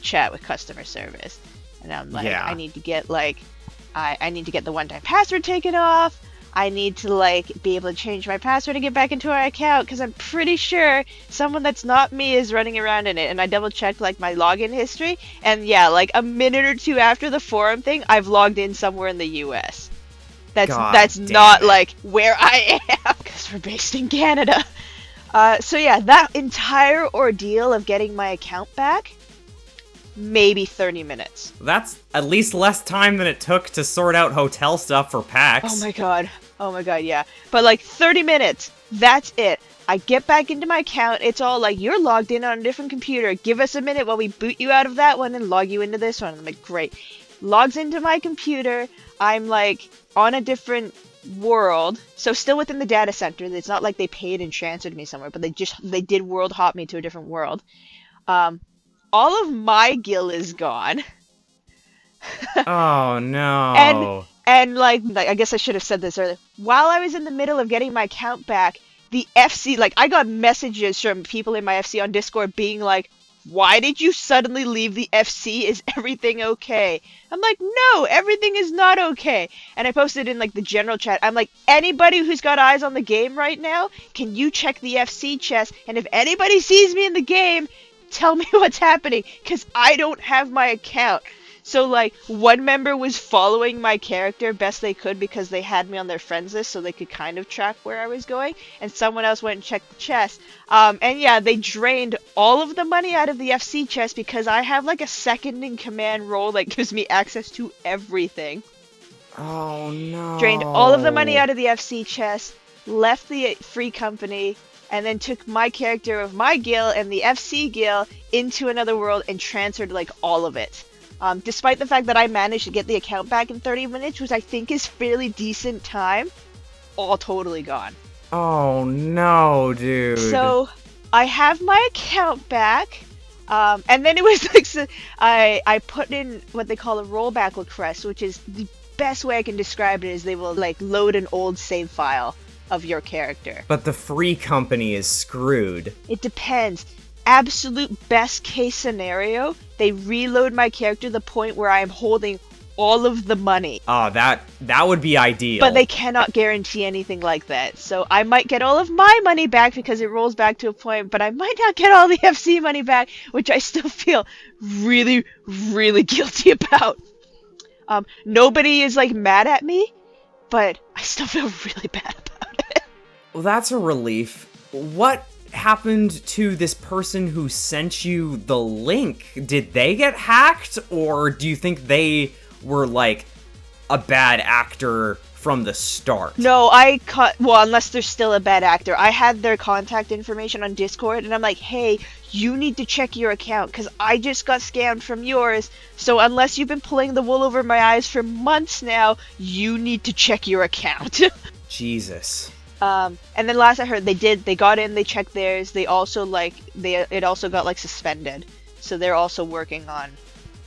chat with customer service, and I'm like, I need to get I need to get the one-time password taken off. I need to like be able to change my password and get back into my account, because I'm pretty sure someone that's not me is running around in it. And I double checked like my login history, and yeah, like a minute or 2 after the forum thing, I've logged in somewhere in the US. That's not like where I am, because we're based in Canada. So yeah, that entire ordeal of getting my account back, maybe 30 minutes.
That's at least less time than it took to sort out hotel stuff for PAX.
Oh my god, yeah. But like 30 minutes, that's it. I get back into my account, it's all like, you're logged in on a different computer. Give us a minute while we boot you out of that one and log you into this one. I'm like, great. Logs into my computer, I'm like on a different world, so still within the data center. It's not like they paid and transferred me somewhere, but they did world hop me to a different world. All of my gil is gone.
Oh no.
And like I guess I should have said this earlier. While I was in the middle of getting my account back, the FC, like, I got messages from people in my FC on Discord being like, why did you suddenly leave the FC? Is everything okay? I'm like, no, everything is not okay. And I posted in like the general chat, I'm like, anybody who's got eyes on the game right now, can you check the FC chest? And if anybody sees me in the game, tell me what's happening, because I don't have my account. So, like, one member was following my character best they could because they had me on their friends list so they could kind of track where I was going, and someone else went and checked the chest. And yeah, they drained all of the money out of the FC chest because I have, like, a second-in-command role that gives me access to everything.
Oh, no.
Drained all of the money out of the FC chest, left the free company, and then took my character of my guild and the FC guild into another world and transferred, like, all of it. Despite the fact that I managed to get the account back in 30 minutes, which I think is fairly decent time, all totally gone.
Oh no, dude.
So, I have my account back, and then it was like, I put in what they call a rollback request, which is the best way I can describe it is they will, like, load an old save file of your character.
But the free company is screwed.
It depends. Absolute best case scenario, they reload my character to the point where I am holding all of the money.
Oh, that would be ideal.
But they cannot guarantee anything like that. So I might get all of my money back because it rolls back to a point, but I might not get all the FC money back, which I still feel really, really guilty about. Nobody is, like, mad at me, but I still feel really bad about it.
Well, that's a relief. What happened to this person who sent you the link? Did they get hacked, or do you think they were, like, a bad actor from the start?
No, well, unless they're still a bad actor. I had their contact information on Discord, and I'm like, hey, you need to check your account, because I just got scammed from yours, so unless you've been pulling the wool over my eyes for months now, you need to check your account.
Jesus.
And then last I heard, they got in, they checked theirs, they also, like, it also got, like, suspended, so they're also working on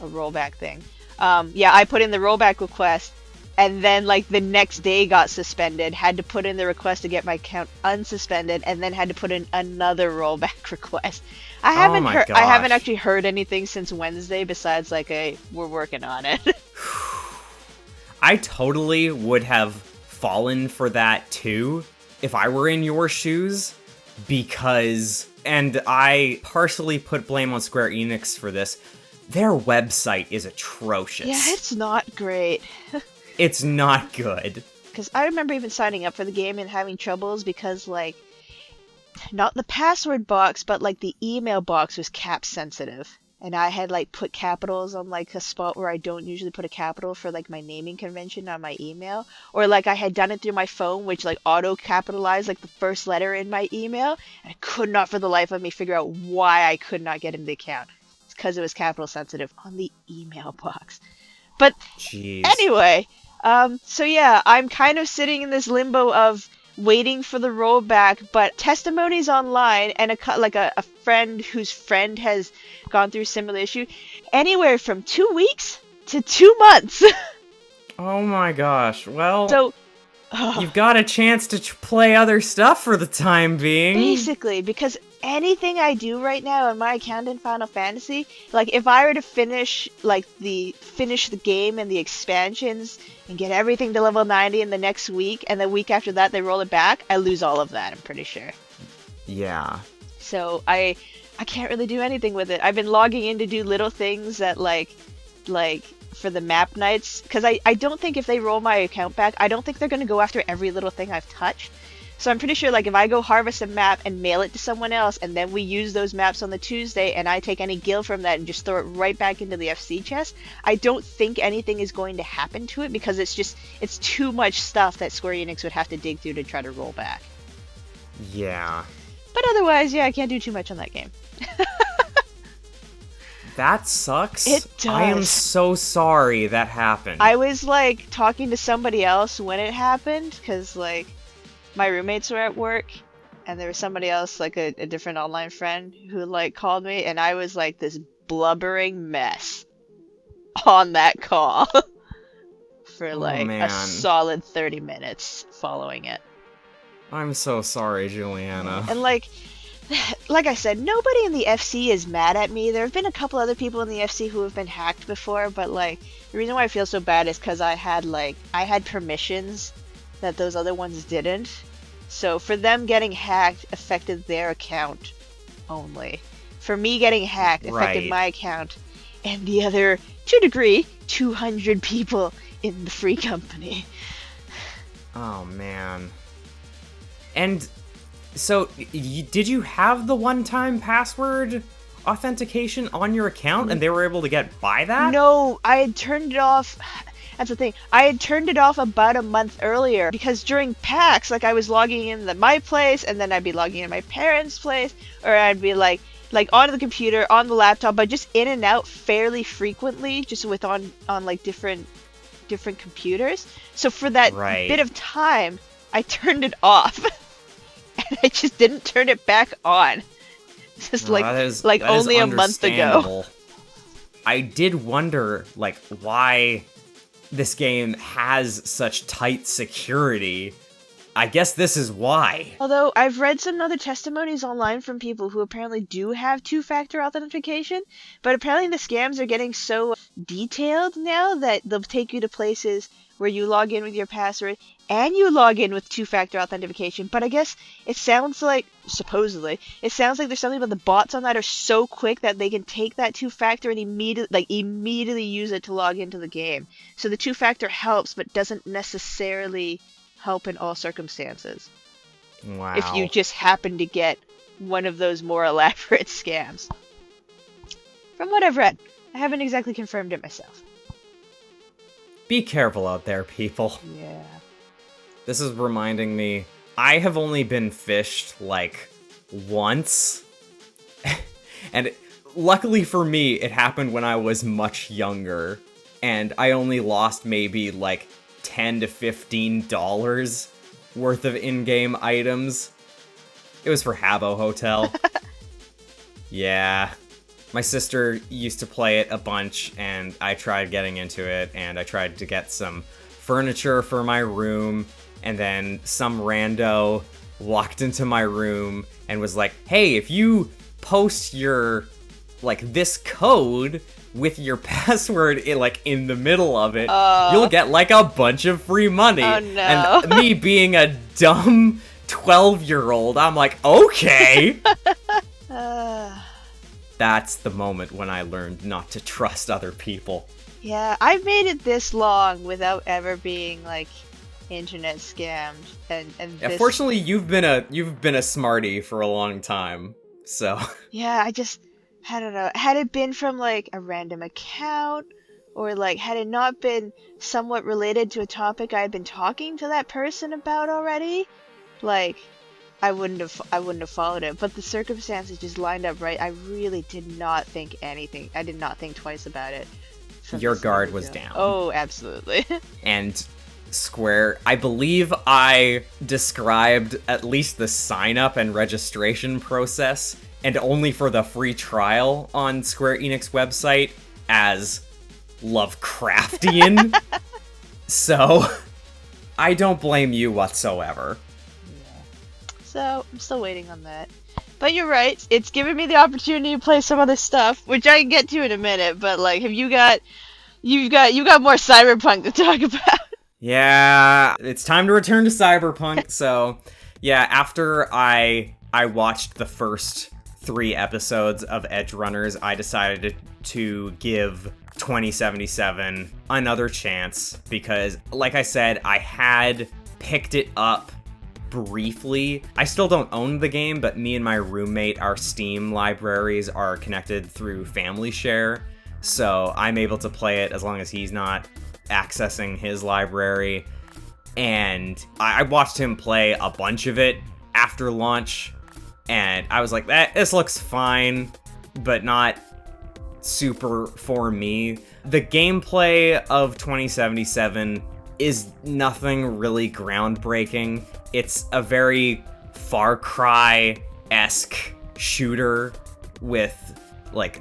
a rollback thing. Yeah, I put in the rollback request, and then, like, the next day got suspended, had to put in the request to get my account unsuspended, and then had to put in another rollback request. I haven't actually heard anything since Wednesday besides, like, we're working on it.
I totally would have fallen for that too if I were in your shoes, because, and I partially put blame on Square Enix for this, their website is atrocious.
Yeah, it's not great.
It's not good.
Because I remember even signing up for the game and having troubles because, like, not the password box, but, like, the email box was cap sensitive. And I had, like, put capitals on, like, a spot where I don't usually put a capital for, like, my naming convention on my email. Or, like, I had done it through my phone, which, like, auto-capitalized, like, the first letter in my email. And I could not, for the life of me, figure out why I could not get into the account. It's because it was capital sensitive on the email box. But,
Jeez.
Anyway, so yeah, I'm kind of sitting in this limbo of waiting for the rollback, but testimonies online and a friend whose friend has gone through a similar issue, anywhere from 2 weeks to 2 months.
Oh my gosh. Well,
So,
you've got a chance to play other stuff for the time being.
basically, because anything I do right now on my account in Final Fantasy, like if I were to finish the game and the expansions and get everything to level 90 in the next week, and the week after that they roll it back, I lose all of that, I'm pretty sure.
Yeah.
So I can't really do anything with it. I've been logging in to do little things that like for the map nights, because I don't think if they roll my account back, I don't think they're going to go after every little thing I've touched. So I'm pretty sure, like, if I go harvest a map and mail it to someone else, and then we use those maps on the Tuesday, and I take any gil from that and just throw it right back into the FC chest, I don't think anything is going to happen to it, because it's too much stuff that Square Enix would have to dig through to try to roll back.
Yeah.
But otherwise, yeah, I can't do too much on that game.
That sucks.
It does.
I am so sorry that happened.
I was, like, talking to somebody else when it happened, because, like, my roommates were at work, and there was somebody else, like a different online friend, who, like, called me, and I was, like, this blubbering mess on that call for, like, a solid 30 minutes following it.
I'm so sorry, Julianna.
And, like I said, nobody in the FC is mad at me. There have been a couple other people in the FC who have been hacked before, but, like, the reason why I feel so bad is because I had permissions that those other ones didn't. So for them getting hacked affected their account only. For me getting hacked affected my account and the other, to a degree, 200 people in the free company.
Oh, man. And so, did you have the one-time password authentication on your account and they were able to get by that?
No, I had turned it off. That's the thing. I had turned it off about a month earlier because during PAX, like, I was logging in my place, and then I'd be logging in my parents' place, or I'd be like onto the computer, on the laptop, but just in and out fairly frequently, just with on like different computers. So for that bit of time, I turned it off, and I just didn't turn it back on. Just that only a month ago.
I did wonder, like, why this game has such tight security. I guess this is why.
Although I've read some other testimonies online from people who apparently do have two-factor authentication, but apparently the scams are getting so detailed now that they'll take you to places where you log in with your password and you log in with two-factor authentication. But I guess it sounds like, supposedly, it sounds like there's something about the bots on that are so quick that they can take that two-factor and immediately use it to log into the game. So the two-factor helps, but doesn't necessarily help in all circumstances.
Wow.
If you just happen to get one of those more elaborate scams. From what I've read. I haven't exactly confirmed it myself.
Be careful out there, people.
Yeah.
This is reminding me, I have only been phished, like, once. And luckily for me, it happened when I was much younger. And I only lost maybe, like, $10 to $15 worth of in-game items. It was for Habbo Hotel. Yeah. My sister used to play it a bunch, and I tried getting into it, and I tried to get some furniture for my room, and then some rando walked into my room and was like, hey, if you post your, like, this code with your password in the middle of it, you'll get, like, a bunch of free money.
Oh, no.
And me being a dumb 12-year-old, I'm like, okay. That's the moment when I learned not to trust other people.
Yeah, I've made it this long without ever being like internet scammed, and
Yeah,
this...
fortunately, you've been a smarty for a long time, so.
Yeah, I don't know. Had it been from like a random account, or like had it not been somewhat related to a topic I had been talking to that person about already, like I wouldn't have followed it. But the circumstances just lined up right. I really did not think anything. I did not think twice about it.
Your guard was down.
Oh, absolutely.
And Square, I believe I described at least the sign-up and registration process, and only for the free trial on Square Enix website, as Lovecraftian. So, I don't blame you whatsoever.
So, I'm still waiting on that. But you're right, it's given me the opportunity to play some other stuff, which I can get to in a minute, but like, you've got more Cyberpunk to talk about.
Yeah, it's time to return to Cyberpunk. So, yeah, after I watched the first 3 episodes of Edgerunners, I decided to give 2077 another chance because, like I said, I had picked it up briefly. I still don't own the game, but me and my roommate, our Steam libraries are connected through Family Share, so I'm able to play it as long as he's not accessing his library. And I watched him play a bunch of it after launch, and I was like, this looks fine, but not super for me. The gameplay of 2077 is nothing really groundbreaking. It's a very Far Cry-esque shooter with, like,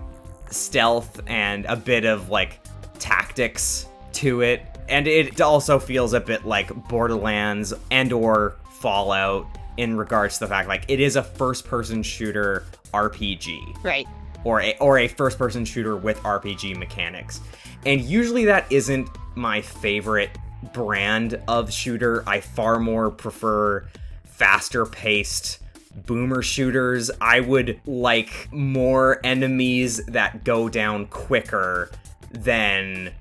stealth and a bit of, like, tactics to it. And it also feels a bit like Borderlands and or Fallout in regards to the fact, like, it is a first-person shooter RPG.
Right.
Or a first-person shooter with RPG mechanics. And usually that isn't my favorite brand of shooter. I far more prefer faster-paced boomer shooters. I would like more enemies that go down quicker than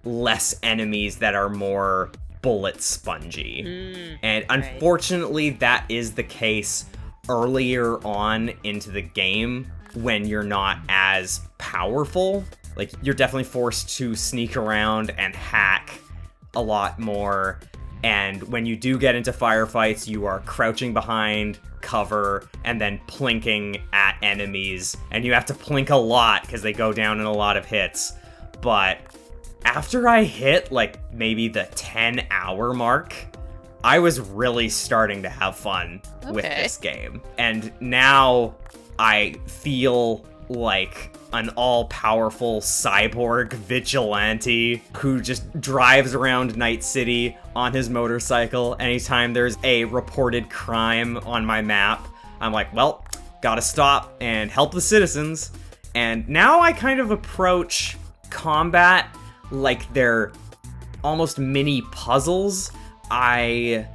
less enemies that are more bullet spongy. And unfortunately, that is the case earlier on into the game when you're not as powerful. Like, you're definitely forced to sneak around and hack a lot more. And when you do get into firefights, you are crouching behind cover and then plinking at enemies. And you have to plink a lot because they go down in a lot of hits. But after I hit, like, maybe the 10-hour mark, I was really starting to have fun with this game. And now I feel like an all-powerful cyborg vigilante who just drives around Night City on his motorcycle. Anytime there's a reported crime on my map, I'm like, well, gotta stop and help the citizens. And now I kind of approach combat like they're almost mini puzzles. I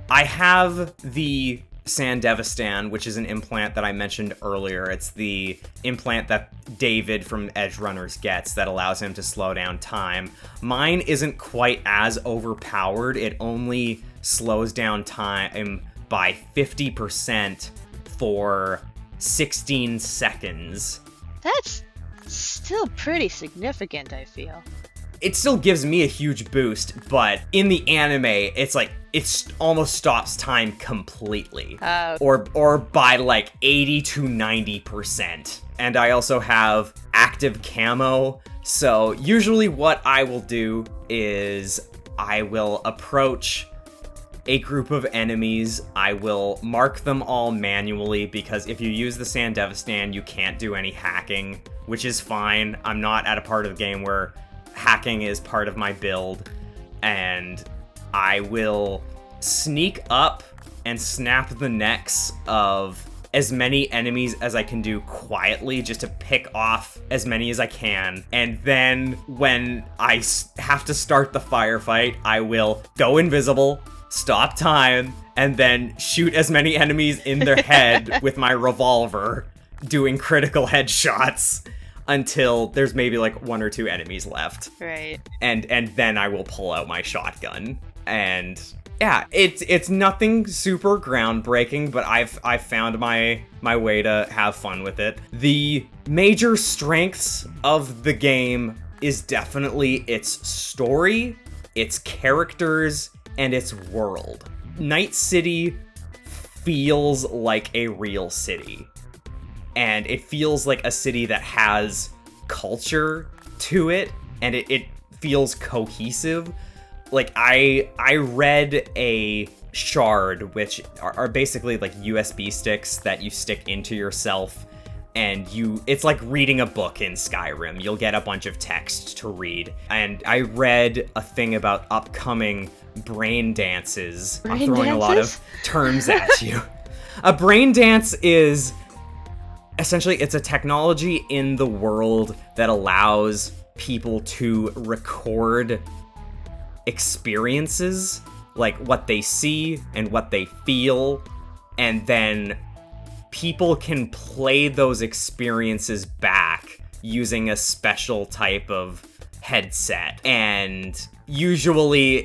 have the Sandevistan, which is an implant that I mentioned earlier. It's the implant that David from Edgerunners gets that allows him to slow down time. Mine isn't quite as overpowered. It only slows down time by 50% for 16 seconds.
That's still pretty significant, I feel.
It still gives me a huge boost, but in the anime, it's like, it almost stops time completely. Or by like 80 to 90%. And I also have active camo, so usually what I will do is I will approach a group of enemies. I will mark them all manually, because if you use the Sandevistan, you can't do any hacking, which is fine. I'm not at a part of the game where hacking is part of my build, and I will sneak up and snap the necks of as many enemies as I can do quietly, just to pick off as many as I can. And then when I have to start the firefight, I will go invisible, stop time, and then shoot as many enemies in their head with my revolver doing critical headshots until there's maybe like 1 or 2 enemies left.
Right.
And then I will pull out my shotgun. And yeah, it's nothing super groundbreaking, but I've found my way to have fun with it. The major strengths of the game is definitely its story, its characters, and its world. Night City feels like a real city. And it feels like a city that has culture to it, and it feels cohesive. Like, I read a shard, which are basically like USB sticks that you stick into yourself, and it's like reading a book in Skyrim. You'll get a bunch of text to read. And I read a thing about upcoming brain dances. I'm throwing a lot of terms at you. A brain dance is essentially, it's a technology in the world that allows people to record experiences, like what they see and what they feel, and then people can play those experiences back using a special type of headset. And usually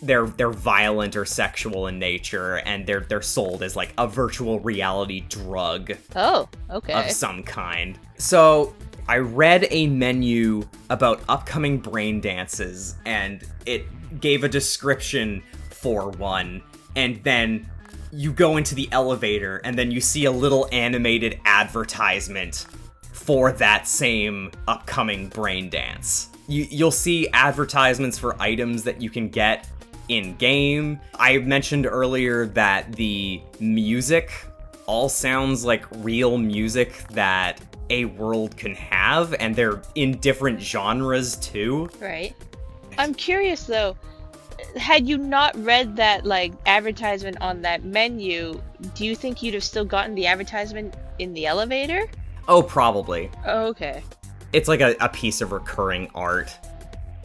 they're violent or sexual in nature, and they're sold as like a virtual reality drug.
Oh, okay.
Of some kind. So I read a menu about upcoming brain dances, and it gave a description for one, and then you go into the elevator, and then you see a little animated advertisement for that same upcoming brain dance. You'll see advertisements for items that you can get in-game. I mentioned earlier that the music all sounds like real music that a world can have, and they're in different genres too.
Right. I'm curious though, had you not read that like advertisement on that menu, do you think you'd have still gotten the advertisement in the elevator?
Oh, probably.
Oh, okay.
It's like a piece of recurring art.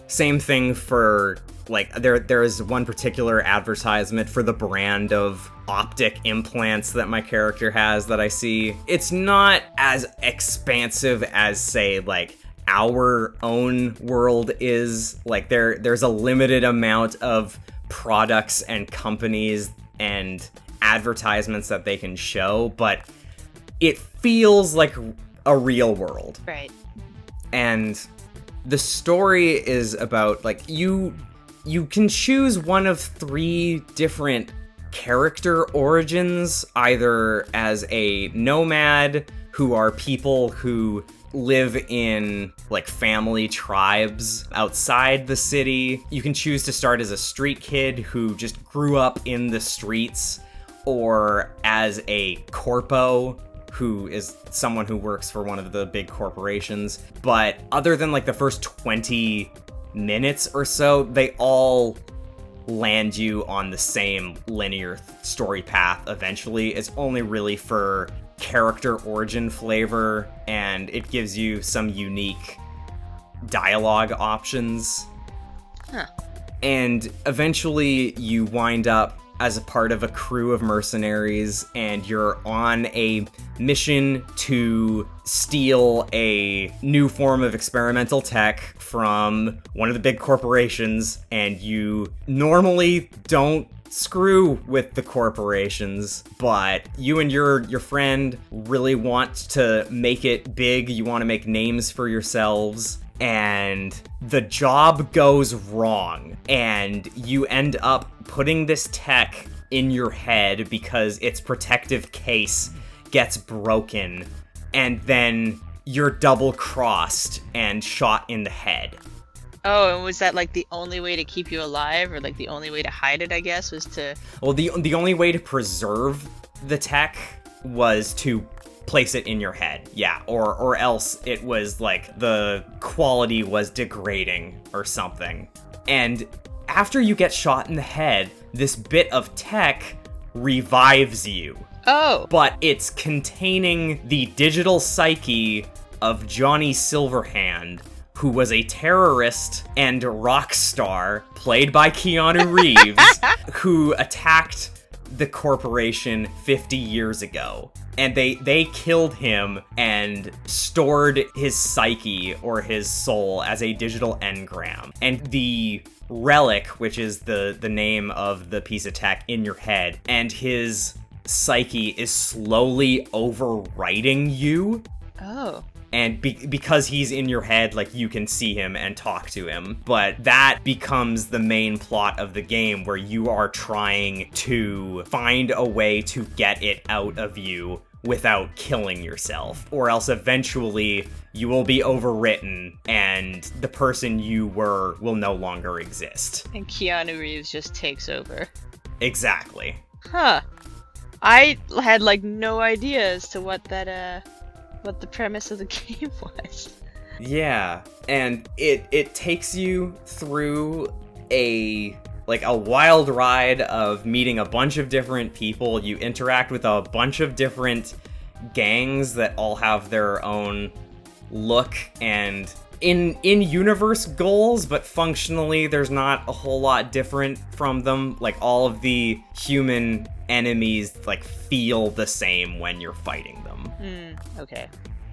Same thing for, like, there's one particular advertisement for the brand of optic implants that my character has that I see. It's not as expansive as, say, like, our own world is. Like, there's a limited amount of products and companies and advertisements that they can show, but it feels like a real world.
Right.
And the story is about, like, you can choose one of 3 different character origins, either as a nomad, who are people who live in, like, family tribes outside the city. You can choose to start as a street kid who just grew up in the streets, or as a corpo, who is someone who works for one of the big corporations. But other than like the first 20 minutes or so, they all land you on the same linear story path eventually. It's only really for character origin flavor, and it gives you some unique dialogue options.
Huh.
And eventually you wind up as a part of a crew of mercenaries, and you're on a mission to steal a new form of experimental tech from one of the big corporations, and you normally don't screw with the corporations, but you and your friend really want to make it big. You want to make names for yourselves, and the job goes wrong, and you end up putting this tech in your head because its protective case gets broken, and then you're double-crossed and shot in the head.
Oh, and was that like the only way to keep you alive, or like the only way to hide it, I guess, was to...
Well, the only way to preserve the tech was to place it in your head, yeah, or else it was like the quality was degrading or something. And after you get shot in the head, this bit of tech revives you.
Oh.
But it's containing the digital psyche of Johnny Silverhand, who was a terrorist and rock star, played by Keanu Reeves, who attacked the corporation 50 years ago. And they killed him and stored his psyche or his soul as a digital engram. And the relic, which is the name of the piece of tech in your head, and his psyche is slowly overwriting you.
Oh.
And because he's in your head, like, you can see him and talk to him. But that becomes the main plot of the game, where you are trying to find a way to get it out of you without killing yourself. Or else eventually you will be overwritten and the person you were will no longer exist.
And Keanu Reeves just takes over.
Exactly.
Huh. I had, like, no idea as to what the premise of the game was.
Yeah, and it takes you through a wild ride of meeting a bunch of different people. You interact with a bunch of different gangs that all have their own look and in-universe goals, but functionally there's not a whole lot different from them. Like, all of the human enemies, like, feel the same when you're fighting them.
Okay.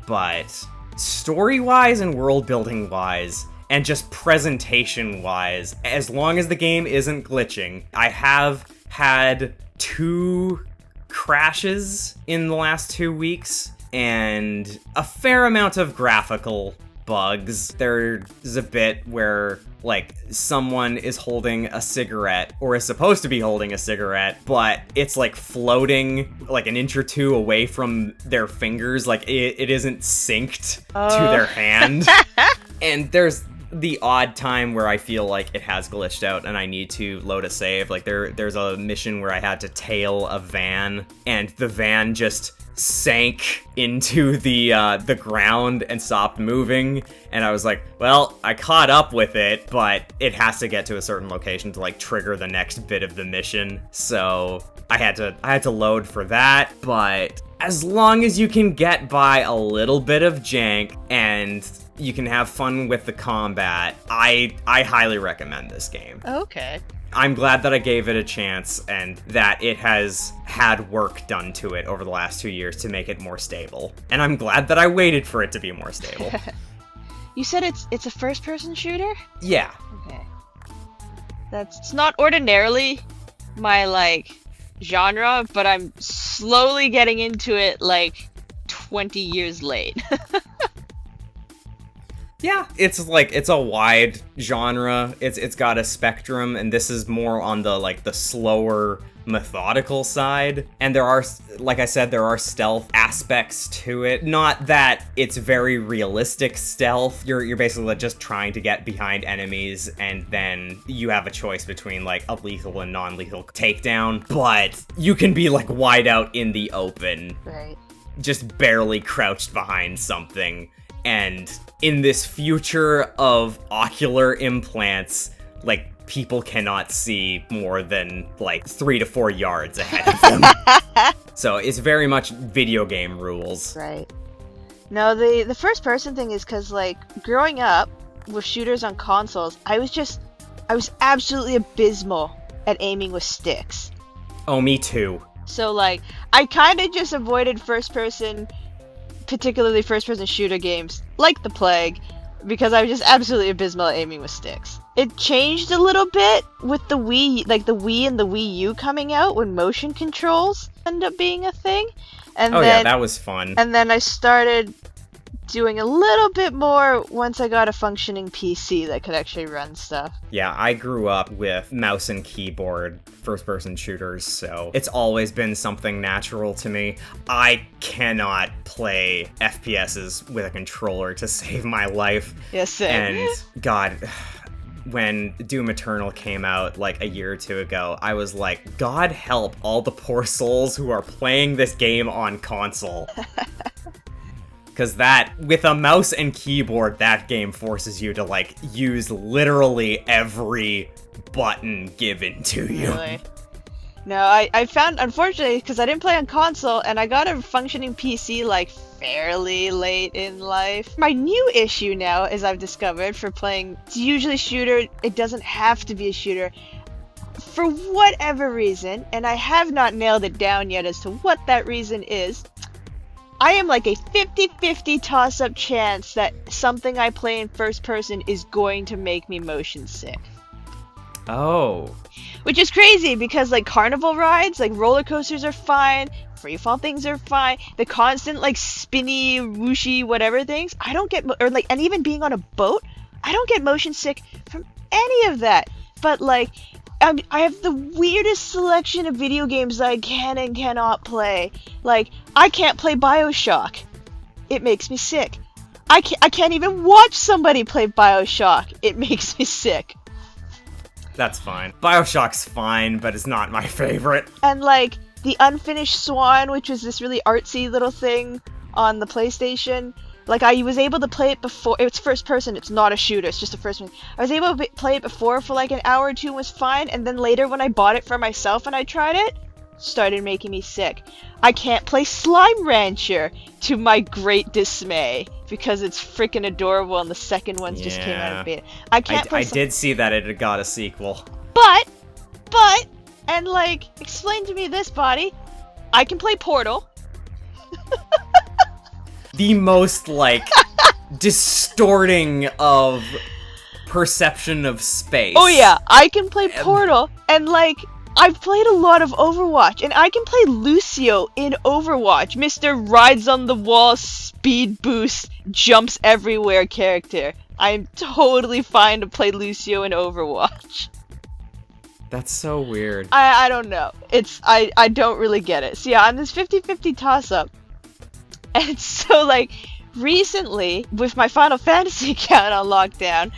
But story-wise and world-building-wise, and just presentation-wise, as long as the game isn't glitching, I have had 2 crashes in the last 2 weeks, and a fair amount of graphical bugs. There's a bit where, like, someone is holding a cigarette, or is supposed to be holding a cigarette, but it's, like, floating, like, an inch or 2 away from their fingers. Like, it isn't synced to their hand. And there's the odd time where I feel like it has glitched out and I need to load a save. Like, there's a mission where I had to tail a van, and the van just sank into the ground and stopped moving, and I was like, well, I caught up with it, but it has to get to a certain location to, like, trigger the next bit of the mission, so I had to load for that. But as long as you can get by a little bit of jank and you can have fun with the combat, I highly recommend this game.
Okay.
I'm glad that I gave it a chance and that it has had work done to it over the last 2 years to make it more stable. And I'm glad that I waited for it to be more stable.
You said it's a first-person shooter?
Yeah.
Okay. It's not ordinarily my, like, genre, but I'm slowly getting into it, like, 20 years late.
Yeah, it's a wide genre. It's got a spectrum, and this is more on the slower, methodical side. And there are, like I said, there are stealth aspects to it. Not that it's very realistic stealth. You're basically just trying to get behind enemies, and then you have a choice between, like, a lethal and non-lethal takedown. But you can be, like, wide out in the open.
Right.
Just barely crouched behind something. And in this future of ocular implants, like, people cannot see more than, like, 3 to 4 yards ahead of them. So it's very much video game rules.
Right. No, the first person thing is because, like, growing up with shooters on consoles, I was absolutely abysmal at aiming with sticks.
Oh, me too.
So, like, I kind of just avoided particularly first-person shooter games, like the plague, because I was just absolutely abysmal at aiming with sticks. It changed a little bit with the Wii, like the Wii and the Wii U coming out, when motion controls end up being a thing. And
yeah, that was fun.
And then I started doing a little bit more once I got a functioning PC that could actually run stuff.
Yeah, I grew up with mouse and keyboard first-person shooters, so it's always been something natural to me. I cannot play FPSs with a controller to save my life.
Yes, same.
And, God, when Doom Eternal came out, like, a year or 2 ago, I was like, God help all the poor souls who are playing this game on console. Because with a mouse and keyboard, that game forces you to, like, use literally every button given to you.
Really? No, I found, unfortunately, because I didn't play on console, and I got a functioning PC, like, fairly late in life. My new issue now, as I've discovered, for playing, it's usually shooter, it doesn't have to be a shooter. for whatever reason, and I have not nailed it down yet as to what that reason is, I am like a 50-50 toss-up chance that something I play in first person is going to make me motion sick.
Oh.
Which is crazy because like carnival rides, like roller coasters are fine, freefall things are fine, the constant like spinny, whooshy, whatever things, I don't get, or like, and even being on a boat, I don't get motion sick from any of that. But like, I have the weirdest selection of video games that I can and cannot play. Like, I can't play BioShock. It makes me sick. I can't even watch somebody play BioShock. It makes me sick.
That's fine. BioShock's fine, but it's not my favorite.
And like, the Unfinished Swan, which was this really artsy little thing on the PlayStation, like, I was able to play it before. It's first person, it's not a shooter, it's just a first person. I was able to play it before for like an hour or two and was fine, and then later when I bought it for myself and I tried it, started making me sick. I can't play Slime Rancher, to my great dismay, because it's freaking adorable and the second one just came out of beta. I can't play
I did see that it got a sequel.
But, and like, explain to me this, body, I can play Portal.
The most, like, distorting of perception of space.
Oh yeah, I can play Portal, and like, I've played a lot of Overwatch, and I can play Lucio in Overwatch, Mr. Rides on the Wall, Speed Boost, Jumps Everywhere character. I'm totally fine to play Lucio in Overwatch.
That's so weird.
I don't know. I don't really get it. So yeah, I'm this 50-50 toss-up. And so, like, recently, with my Final Fantasy account on lockdown,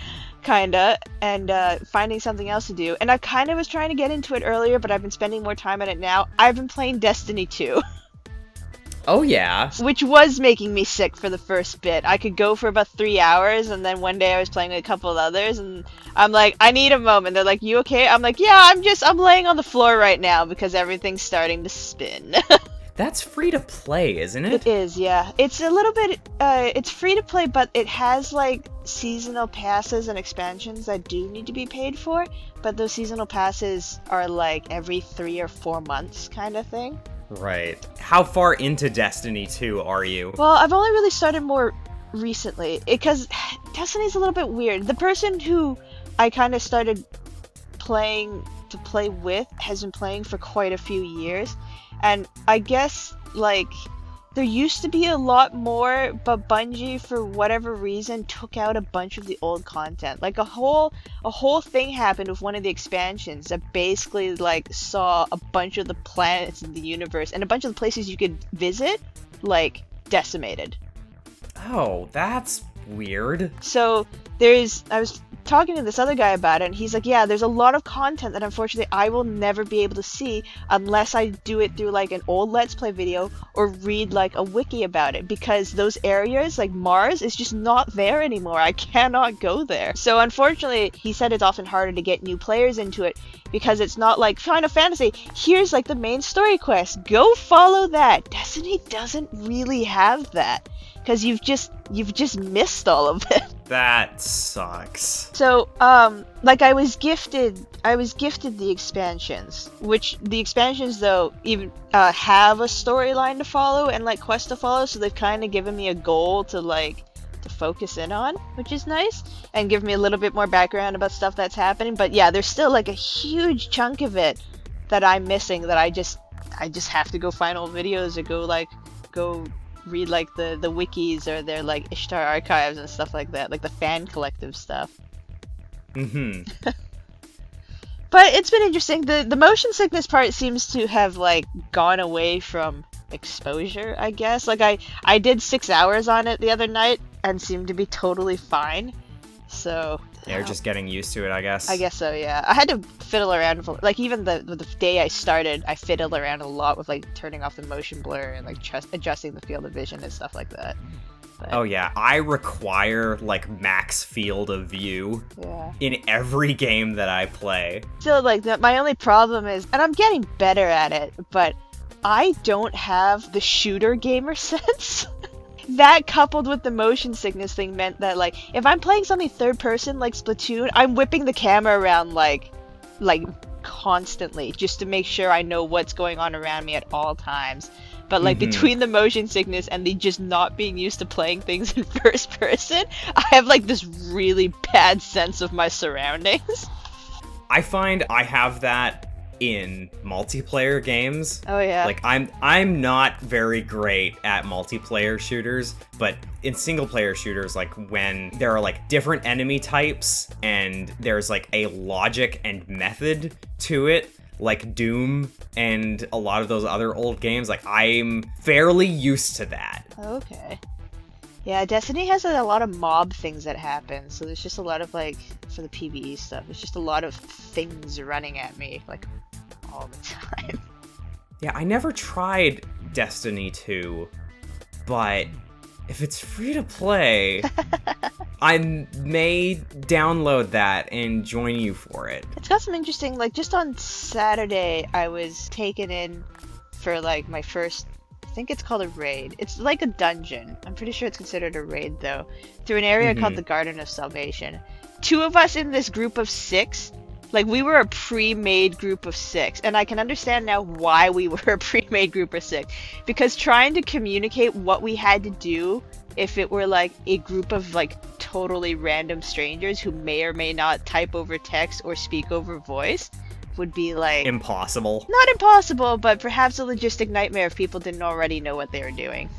kinda, and finding something else to do, and I kind of was trying to get into it earlier, but I've been spending more time on it now, I've been playing Destiny 2.
Oh, yeah.
Which was making me sick for the first bit. I could go for about 3 hours, and then one day I was playing with a couple of others, and I'm like, I need a moment. They're like, you okay? I'm like, yeah, I'm laying on the floor right now because everything's starting to spin.
That's free to play, isn't it?
It is, yeah. It's a little bit, it's free to play, but it has, like, seasonal passes and expansions that do need to be paid for, but those seasonal passes are, like, every 3 or 4 months kind of thing.
Right. How far into Destiny 2 are you?
Well, I've only really started more recently, because Destiny's a little bit weird. The person who I kind of started playing to play with has been playing for quite a few years, and I guess, like, there used to be a lot more, but Bungie, for whatever reason, took out a bunch of the old content. Like, a whole thing happened with one of the expansions that basically, like, saw a bunch of the planets in the universe and a bunch of the places you could visit, like, decimated.
Oh, that's weird.
So, I was talking to this other guy about it, and he's like, yeah, there's a lot of content that unfortunately I will never be able to see unless I do it through like an old Let's Play video or read like a wiki about it, because those areas like Mars is just not there anymore. I cannot go there. So unfortunately, he said it's often harder to get new players into it because it's not like Final Fantasy, here's like the main story quest, go follow that. Destiny doesn't really have that, because you've just missed all of it.
That sucks.
So, like, I was gifted the expansions, which the expansions, though, even have a storyline to follow and, like, quest to follow, so they've kind of given me a goal to, like, to focus in on, which is nice, and give me a little bit more background about stuff that's happening. But yeah, there's still, like, a huge chunk of it that I'm missing, that I just have to go find old videos or go read like the wikis or their like Ishtar archives and stuff like that, like the fan collective stuff.
Mm-hmm.
But it's been interesting. The motion sickness part seems to have like gone away from exposure, I guess. Like I did 6 hours on it the other night and seemed to be totally fine. So
yeah, you're just getting used to it, I guess.
I guess so, yeah. I had to fiddle around for, like, even the day I started, I fiddled around a lot with, like, turning off the motion blur and, like, adjusting the field of vision and stuff like that. But,
oh, yeah. I require, like, max field of view in every game that I play.
So, like, my only problem is, and I'm getting better at it, but I don't have the shooter gamer sense. That coupled with the motion sickness thing meant that, like, if I'm playing something third person like Splatoon, I'm whipping the camera around like constantly just to make sure I know what's going on around me at all times. But like between the motion sickness and the just not being used to playing things in first person, I have like this really bad sense of my surroundings.
I find I have that in multiplayer games.
Oh yeah.
Like I'm not very great at multiplayer shooters, but in single player shooters, like when there are like different enemy types and there's like a logic and method to it, like Doom and a lot of those other old games, like I'm fairly used to that.
Okay. Yeah, Destiny has a lot of mob things that happen, so there's just a lot of, like, for the PvE stuff, there's just a lot of things running at me, like, all the time.
Yeah, I never tried Destiny 2, but if it's free to play, I may download that and join you for it.
It's got some interesting, like, just on Saturday, I was taken in for, like, my first, I think it's called a raid. It's like a dungeon. I'm pretty sure it's considered a raid, though. Through an area called the Garden of Salvation. 2 of us in this group of 6, like, we were a pre-made group of 6. And I can understand now why we were a pre-made group of 6. Because trying to communicate what we had to do, if it were, like, a group of, like, totally random strangers who may or may not type over text or speak over voice, would be like
impossible.
Not impossible, but perhaps a logistic nightmare if people didn't already know what they were doing.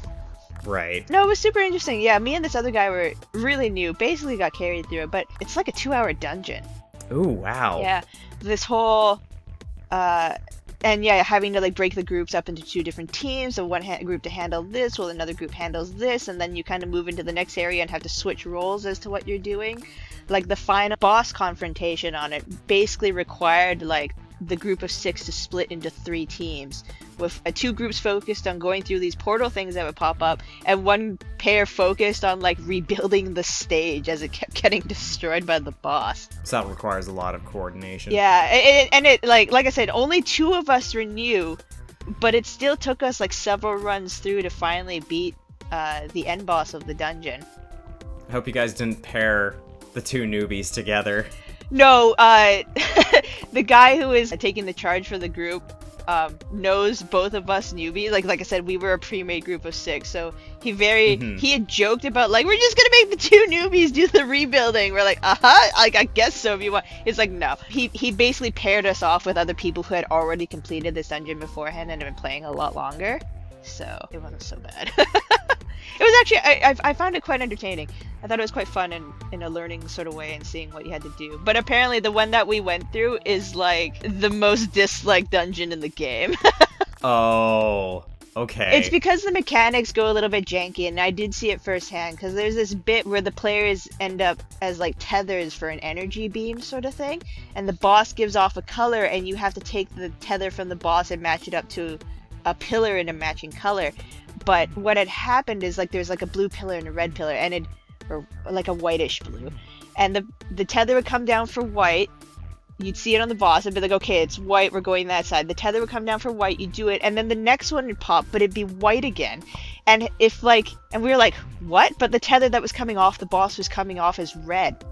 Right.
No, it was super interesting. Yeah, me and this other guy were really new, basically got carried through it, but it's like a 2-hour dungeon.
Ooh, wow.
Yeah, this whole and yeah, having to like break the groups up into 2 different teams, so one group to handle this while another group handles this, and then you kind of move into the next area and have to switch roles as to what you're doing. Like the final boss confrontation on it basically required like the group of 6 to split into 3 teams, with 2 groups focused on going through these portal things that would pop up, and 1 pair focused on like rebuilding the stage as it kept getting destroyed by the boss.
So that requires a lot of coordination.
Yeah, it like I said, only 2 of us were new, but it still took us like several runs through to finally beat the end boss of the dungeon.
I hope you guys didn't pair the 2 newbies together.
No, the guy who is taking the charge for the group knows both of us newbies. Like I said, we were a pre-made group of 6, so he had joked about like, we're just gonna make the 2 newbies do the rebuilding. We're like, like I guess so if you want. It's like no. He basically paired us off with other people who had already completed this dungeon beforehand and had been playing a lot longer, so it wasn't so bad. It was actually, I found it quite entertaining. I thought it was quite fun in a learning sort of way and seeing what you had to do. But apparently the one that we went through is like the most disliked dungeon in the game.
Oh, okay.
It's because the mechanics go a little bit janky, and I did see it firsthand, because there's this bit where the players end up as like tethers for an energy beam sort of thing, and the boss gives off a color, and you have to take the tether from the boss and match it up to a pillar in a matching color. But what had happened is like there's like a blue pillar and a red pillar, and or like a whitish blue, and the tether would come down for white. You'd see it on the boss and be like, okay, it's white, we're going that side. The tether would come down for white, you do it, and then the next one would pop, but it'd be white again. And if like, and we were like, what? But the tether that was coming off the boss was coming off as red.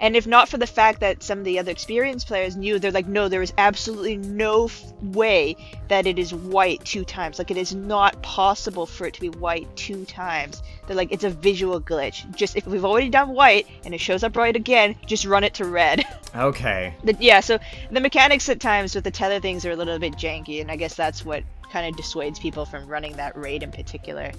And if not for the fact that some of the other experienced players knew, they're like, no, there is absolutely no way that it is white 2 times. Like, it is not possible for it to be white 2 times. They're like, it's a visual glitch. Just, if we've already done white, and it shows up right again, just run it to red.
Okay.
Yeah, so the mechanics at times with the tether things are a little bit janky, and I guess that's what kind of dissuades people from running that raid in particular.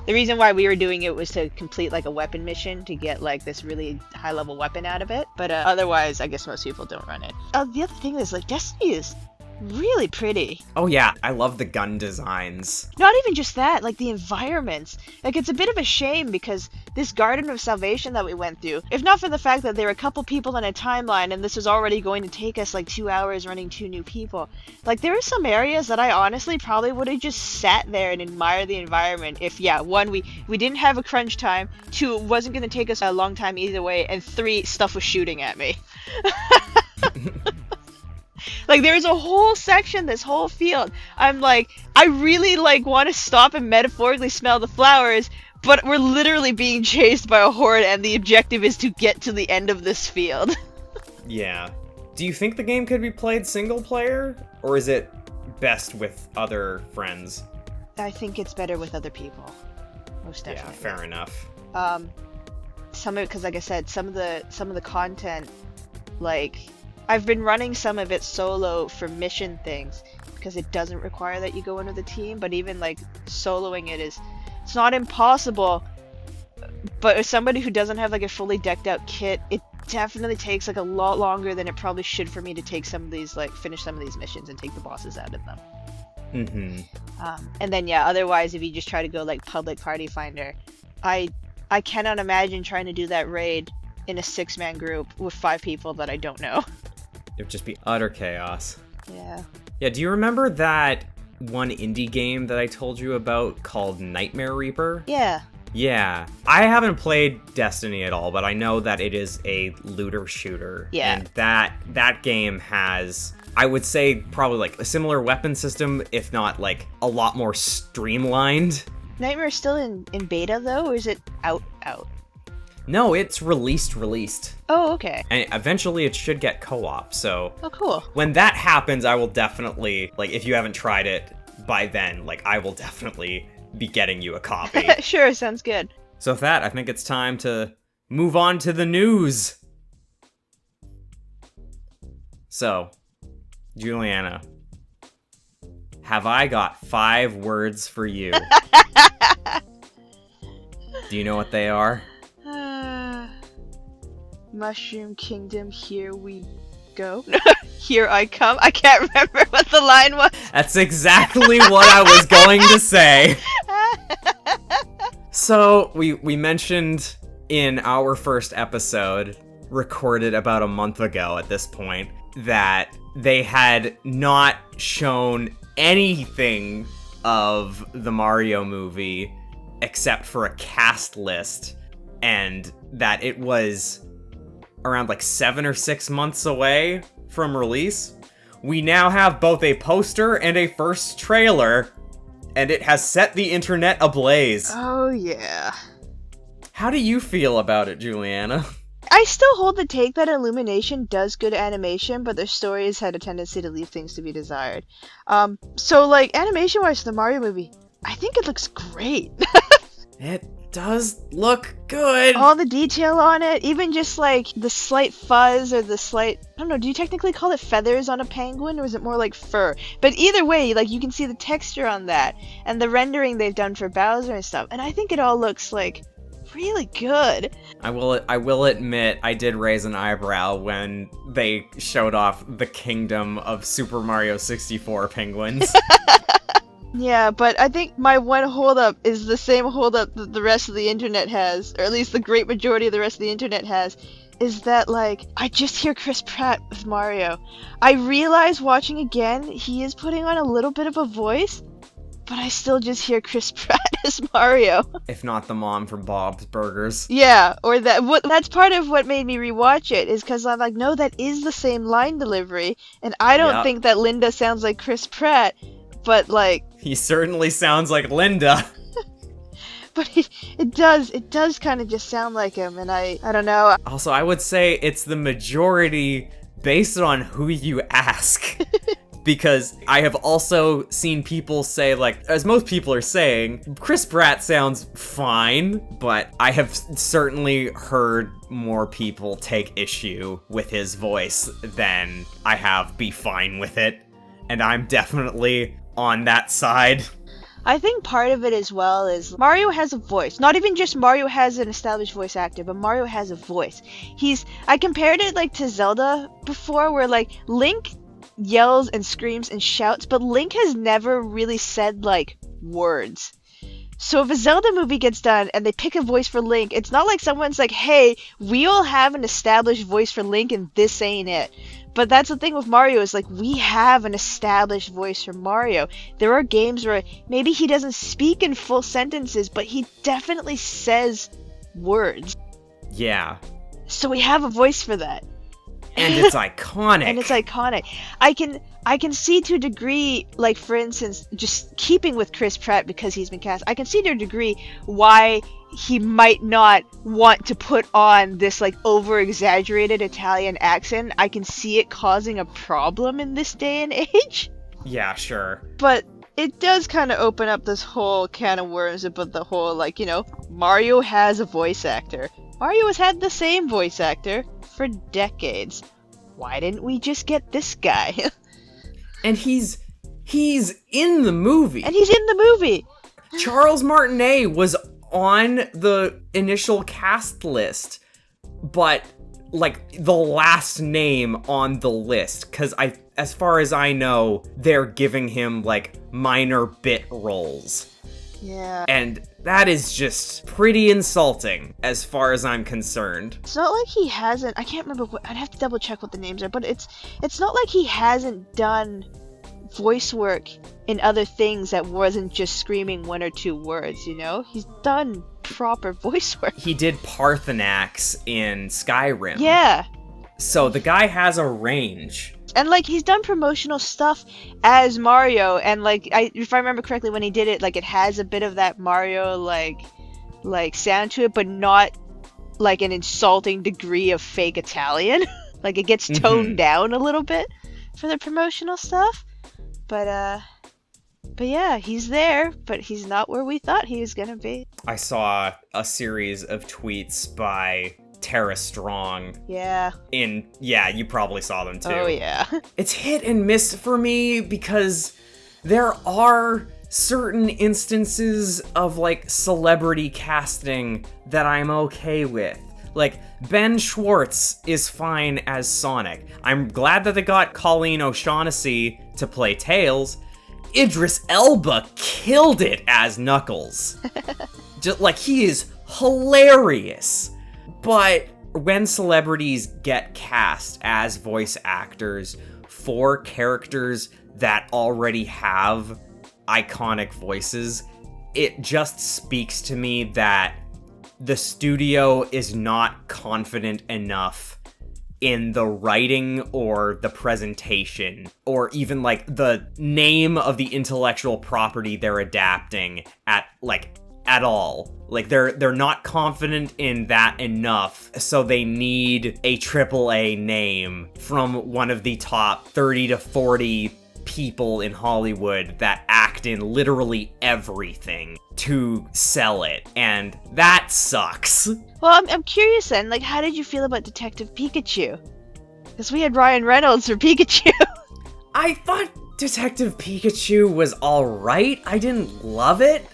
The reason why we were doing it was to complete like a weapon mission to get like this really high level weapon out of it, but otherwise I guess most people don't run it. The other thing is like Destiny is really pretty.
Oh yeah, I love the gun designs.
Not even just that, like the environments. Like it's a bit of a shame because this Garden of Salvation that we went through, if not for the fact that there were a couple people in a timeline and this was already going to take us like 2 hours running 2 new people, like there were some areas that I honestly probably would have just sat there and admired the environment if, yeah, 1, we didn't have a crunch time, 2, it wasn't going to take us a long time either way, and 3, stuff was shooting at me. Like, there's a whole section, this whole field. I'm like, I really, like, want to stop and metaphorically smell the flowers, but we're literally being chased by a horde, and the objective is to get to the end of this field.
Yeah. Do you think the game could be played single player, or is it best with other friends?
I think it's better with other people. Most definitely.
Yeah, fair enough.
Some of it, because like I said, some of the content, like I've been running some of it solo for mission things because it doesn't require that you go in with a team. But even like soloing it's not impossible. But as somebody who doesn't have like a fully decked out kit, it definitely takes like a lot longer than it probably should for me to take some of these, like finish some of these missions and take the bosses out of them. And then yeah, otherwise if you just try to go like public party finder, I cannot imagine trying to do that raid in a 6-man group with 5 people that I don't know.
It would just be utter chaos.
Yeah.
Yeah, do you remember that one indie game that I told you about called Nightmare Reaper?
Yeah.
Yeah. I haven't played Destiny at all, but I know that it is a looter shooter.
Yeah.
And that game has, I would say, probably like a similar weapon system, if not like a lot more streamlined.
Nightmare's still in beta though, or is it out?
No, it's released.
Oh, okay.
And eventually it should get co-op, so...
Oh, cool.
When that happens, I will definitely, like, if you haven't tried it by then, like, I will definitely be getting you a copy.
Sure, sounds good.
So with that, I think it's time to move on to the news. So, Julianna, have I got 5 words for you? Do you know what they are?
Mushroom Kingdom, here we go. Here I come. I can't remember what the line was.
That's exactly what I was going to say. So, we mentioned in our first episode, recorded about a month ago at this point, that they had not shown anything of the Mario movie except for a cast list, and that it was around like 7 or 6 months away from release. We now have both a poster and a first trailer, and it has set the internet ablaze.
Oh yeah.
How do you feel about it, Julianna?
I still hold the take that Illumination does good animation, but their stories had a tendency to leave things to be desired. So like animation-wise for the Mario movie, I think it looks great.
It does look good.
All the detail on it, even just like the slight fuzz or the slight, I don't know, do you technically call it feathers on a penguin, or is it more like fur? But either way, like you can see the texture on that and the rendering they've done for Bowser and stuff, and I think it all looks like really good.
I will admit I did raise an eyebrow when they showed off the kingdom of Super Mario 64 penguins.
Yeah, but I think my one holdup is the same holdup that the rest of the internet has, or at least the great majority of the rest of the internet has, is that, like, I just hear Chris Pratt with Mario. I realize watching again, he is putting on a little bit of a voice, but I still just hear Chris Pratt as Mario.
If not the mom from Bob's Burgers.
Yeah, or that's part of what made me rewatch it, is because I'm like, no, that is the same line delivery, and I don't think that Linda sounds like Chris Pratt, but, like...
He certainly sounds like Linda.
But it does kind of just sound like him, and I don't know.
Also, I would say it's the majority based on who you ask. Because I have also seen people say, like, as most people are saying, Chris Pratt sounds fine, but I have certainly heard more people take issue with his voice than I have be fine with it. And I'm definitely on that side.
I think part of it as well is Mario has a voice. Not even just Mario has an established voice actor, but Mario has a voice. I compared it like to Zelda before, where like Link yells and screams and shouts, but Link has never really said like words. So if a Zelda movie gets done and they pick a voice for Link, it's not like someone's like, hey, we all have an established voice for Link and this ain't it. But that's the thing with Mario, is like, we have an established voice for Mario. There are games where maybe he doesn't speak in full sentences, but he definitely says words.
Yeah.
So we have a voice for that.
And it's iconic.
And it's iconic. I can see to a degree, like, for instance, just keeping with Chris Pratt because he's been cast, I can see to a degree why he might not want to put on this, like, over-exaggerated Italian accent. I can see it causing a problem in this day and age.
Yeah, sure.
But it does kind of open up this whole can of worms about the whole, like, you know, Mario has a voice actor. Mario has had the same voice actor for decades. Why didn't we just get this guy?
And he's in the movie.
And he's in the movie.
Charles Martinet was on the initial cast list, but like the last name on the list, because as far as I know, they're giving him like minor bit roles.
Yeah.
And that is just pretty insulting as far as I'm concerned.
It's not like he hasn't, I can't remember what, I'd have to double check what the names are, but it's not like he hasn't done voice work in other things that wasn't just screaming one or two words, you know? He's done proper voice work.
He did Parthenax in Skyrim.
Yeah.
So the guy has a range.
And, like, he's done promotional stuff as Mario, and, like, if I remember correctly, when he did it, like, it has a bit of that Mario, like sound to it, but not, like, an insulting degree of fake Italian. Like, it gets toned down a little bit for the promotional stuff. But yeah, he's there, but he's not where we thought he was gonna be.
I saw a series of tweets by Tara Strong.
Yeah.
You probably saw them too.
Oh, yeah.
It's hit and miss for me because there are certain instances of, like, celebrity casting that I'm okay with. Like, Ben Schwartz is fine as Sonic. I'm glad that they got Colleen O'Shaughnessy to play Tails. Idris Elba killed it as Knuckles. Just, like, he is hilarious. But when celebrities get cast as voice actors for characters that already have iconic voices, it just speaks to me that the studio is not confident enough in the writing or the presentation or even like the name of the intellectual property they're adapting at all. Like, they're not confident in that enough, so they need a AAA name from one of the top 30 to 40 people in Hollywood that act in literally everything to sell it, and that sucks.
Well, I'm curious then, like, how did you feel about Detective Pikachu? Because we had Ryan Reynolds for Pikachu.
I thought Detective Pikachu was alright. I didn't love it,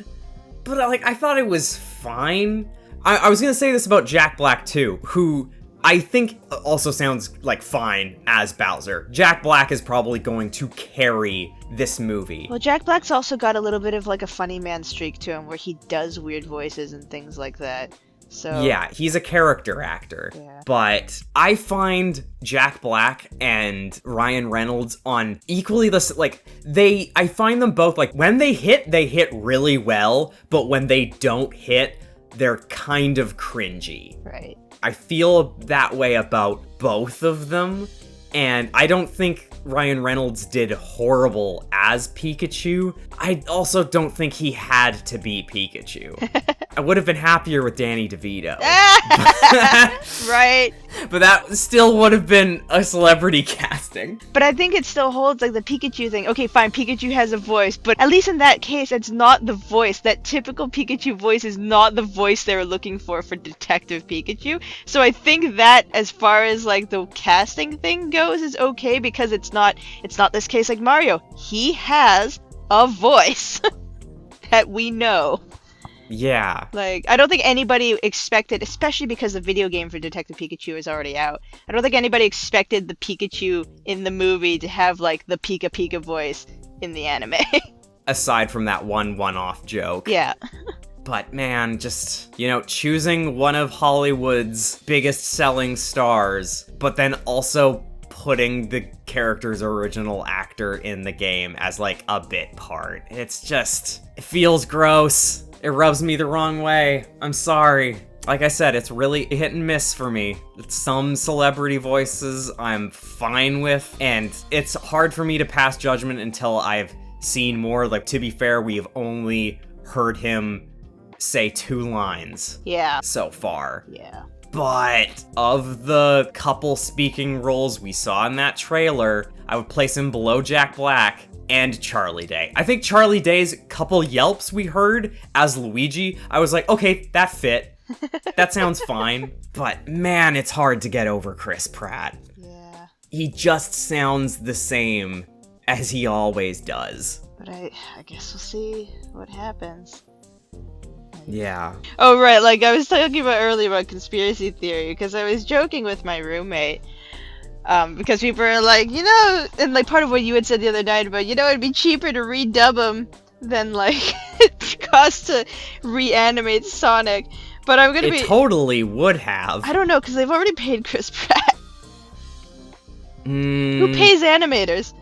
but I thought it was fine. I was gonna say this about Jack Black too, who I think also sounds like fine as Bowser. Jack Black is probably going to carry this movie.
Well, Jack Black's also got a little bit of like a funny man streak to him where he does weird voices and things like that. So
yeah, he's a character actor.
Yeah.
But I find Jack Black and Ryan Reynolds on equally the I find them both, like, when they hit really well, but when they don't hit, they're kind of cringy.
Right.
I feel that way about both of them, and I don't think Ryan Reynolds did horrible as Pikachu. I also don't think he had to be Pikachu. I would have been happier with Danny DeVito.
Right.
But that still would have been a celebrity casting.
But I think it still holds, like, the Pikachu thing. Okay, fine, Pikachu has a voice, but at least in that case, it's not the voice. That typical Pikachu voice is not the voice they were looking for Detective Pikachu. So I think that, as far as, like, the casting thing goes, is okay, because it's not this case like Mario. He has a voice that we know.
Yeah.
Like, I don't think anybody expected, especially because the video game for Detective Pikachu is already out, I don't think anybody expected the Pikachu in the movie to have, like, the Pika Pika voice in the anime.
Aside from that one-off joke.
Yeah.
But man, just, choosing one of Hollywood's biggest selling stars, but then also putting the character's original actor in the game as, like, a bit part. It feels gross. It rubs me the wrong way. I'm sorry. Like I said, it's really hit and miss for me. Some celebrity voices I'm fine with, and it's hard for me to pass judgment until I've seen more. Like, to be fair, we've only heard him say 2 lines so far.
Yeah.
But of the couple speaking roles we saw in that trailer, I would place him below Jack Black and Charlie Day. I think Charlie Day's couple yelps we heard as Luigi, I was like, okay, that fit. That sounds fine. But man, it's hard to get over Chris Pratt.
Yeah.
He just sounds the same as he always does.
But I guess we'll see what happens.
Yeah.
Oh, right, like I was talking about earlier about conspiracy theory, because I was joking with my roommate. Because people are like, and like part of what you had said the other night about, it'd be cheaper to redub him than like it costs to reanimate Sonic. But I'm gonna
It totally would have.
I don't know, because they've already paid Chris Pratt. Who pays animators?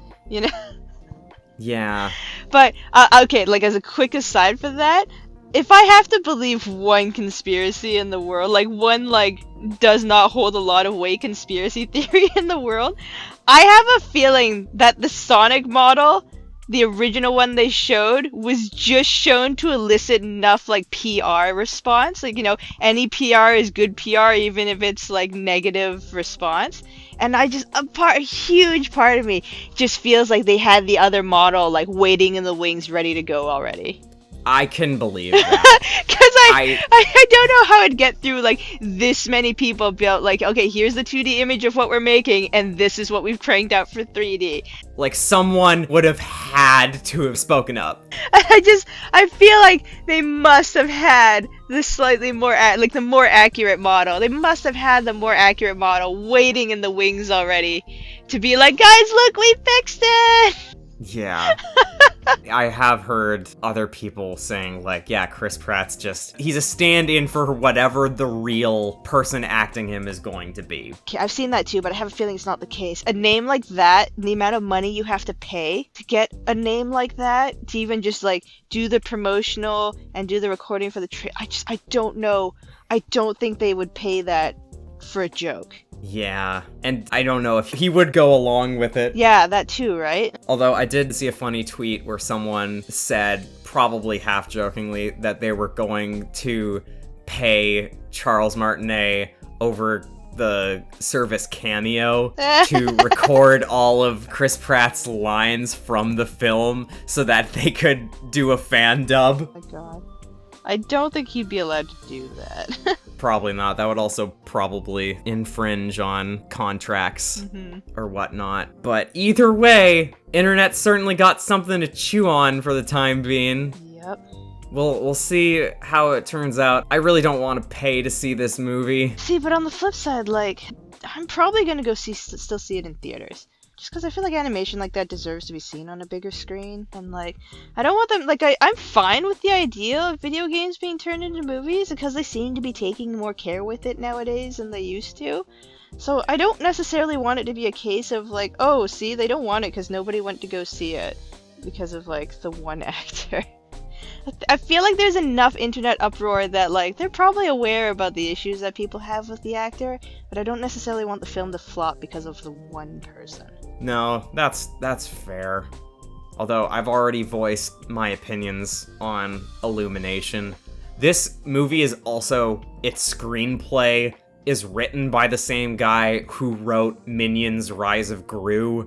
Yeah.
But, okay, like as a quick aside for that, if I have to believe one conspiracy in the world, like one, like, does not hold a lot of weight conspiracy theory in the world, I have a feeling that the Sonic model, the original one they showed, was just shown to elicit enough, like, PR response. Like, any PR is good PR, even if it's, like, negative response. And a huge part of me just feels like they had the other model, like, waiting in the wings, ready to go already.
I can believe that.
Because I don't know how it'd get through, like, this many people built, like, okay, here's the 2D image of what we're making, and this is what we've cranked out for 3D.
Like, someone would have had to have spoken up.
I feel like they must have had the slightly more, the more accurate model. They must have had the more accurate model waiting in the wings already to be like, guys, look, we fixed it!
Yeah. I have heard other people saying, like, yeah, Chris Pratt's he's a stand-in for whatever the real person acting him is going to be.
Okay, I've seen that too, but I have a feeling it's not the case. A name like that, the amount of money you have to pay to get a name like that, to even just, like, do the promotional and do the recording for the I don't know. I don't think they would pay that for a joke.
Yeah, and I don't know if he would go along with it.
Yeah, that too, right?
Although I did see a funny tweet where someone said, probably half-jokingly, that they were going to pay Charles Martinet over the service Cameo to record all of Chris Pratt's lines from the film so that they could do a fan dub.
Oh my god. I don't think he'd be allowed to do that.
Probably not. That would also probably infringe on contracts or whatnot. But either way, internet certainly got something to chew on for the time being.
Yep.
We'll see how it turns out. I really don't want to pay to see this movie.
See, but on the flip side, like, I'm probably gonna go still see it in theaters. Just because I feel like animation like that deserves to be seen on a bigger screen. And, like, I don't want them, like, I'm fine with the idea of video games being turned into movies because they seem to be taking more care with it nowadays than they used to. So I don't necessarily want it to be a case of, like, oh, see, they don't want it because nobody went to go see it because of, like, the one actor. I feel like there's enough internet uproar that, like, they're probably aware about the issues that people have with the actor, but I don't necessarily want the film to flop because of the one person.
No, that's fair. Although I've already voiced my opinions on Illumination. This movie is also, its screenplay is written by the same guy who wrote Minions: Rise of Gru.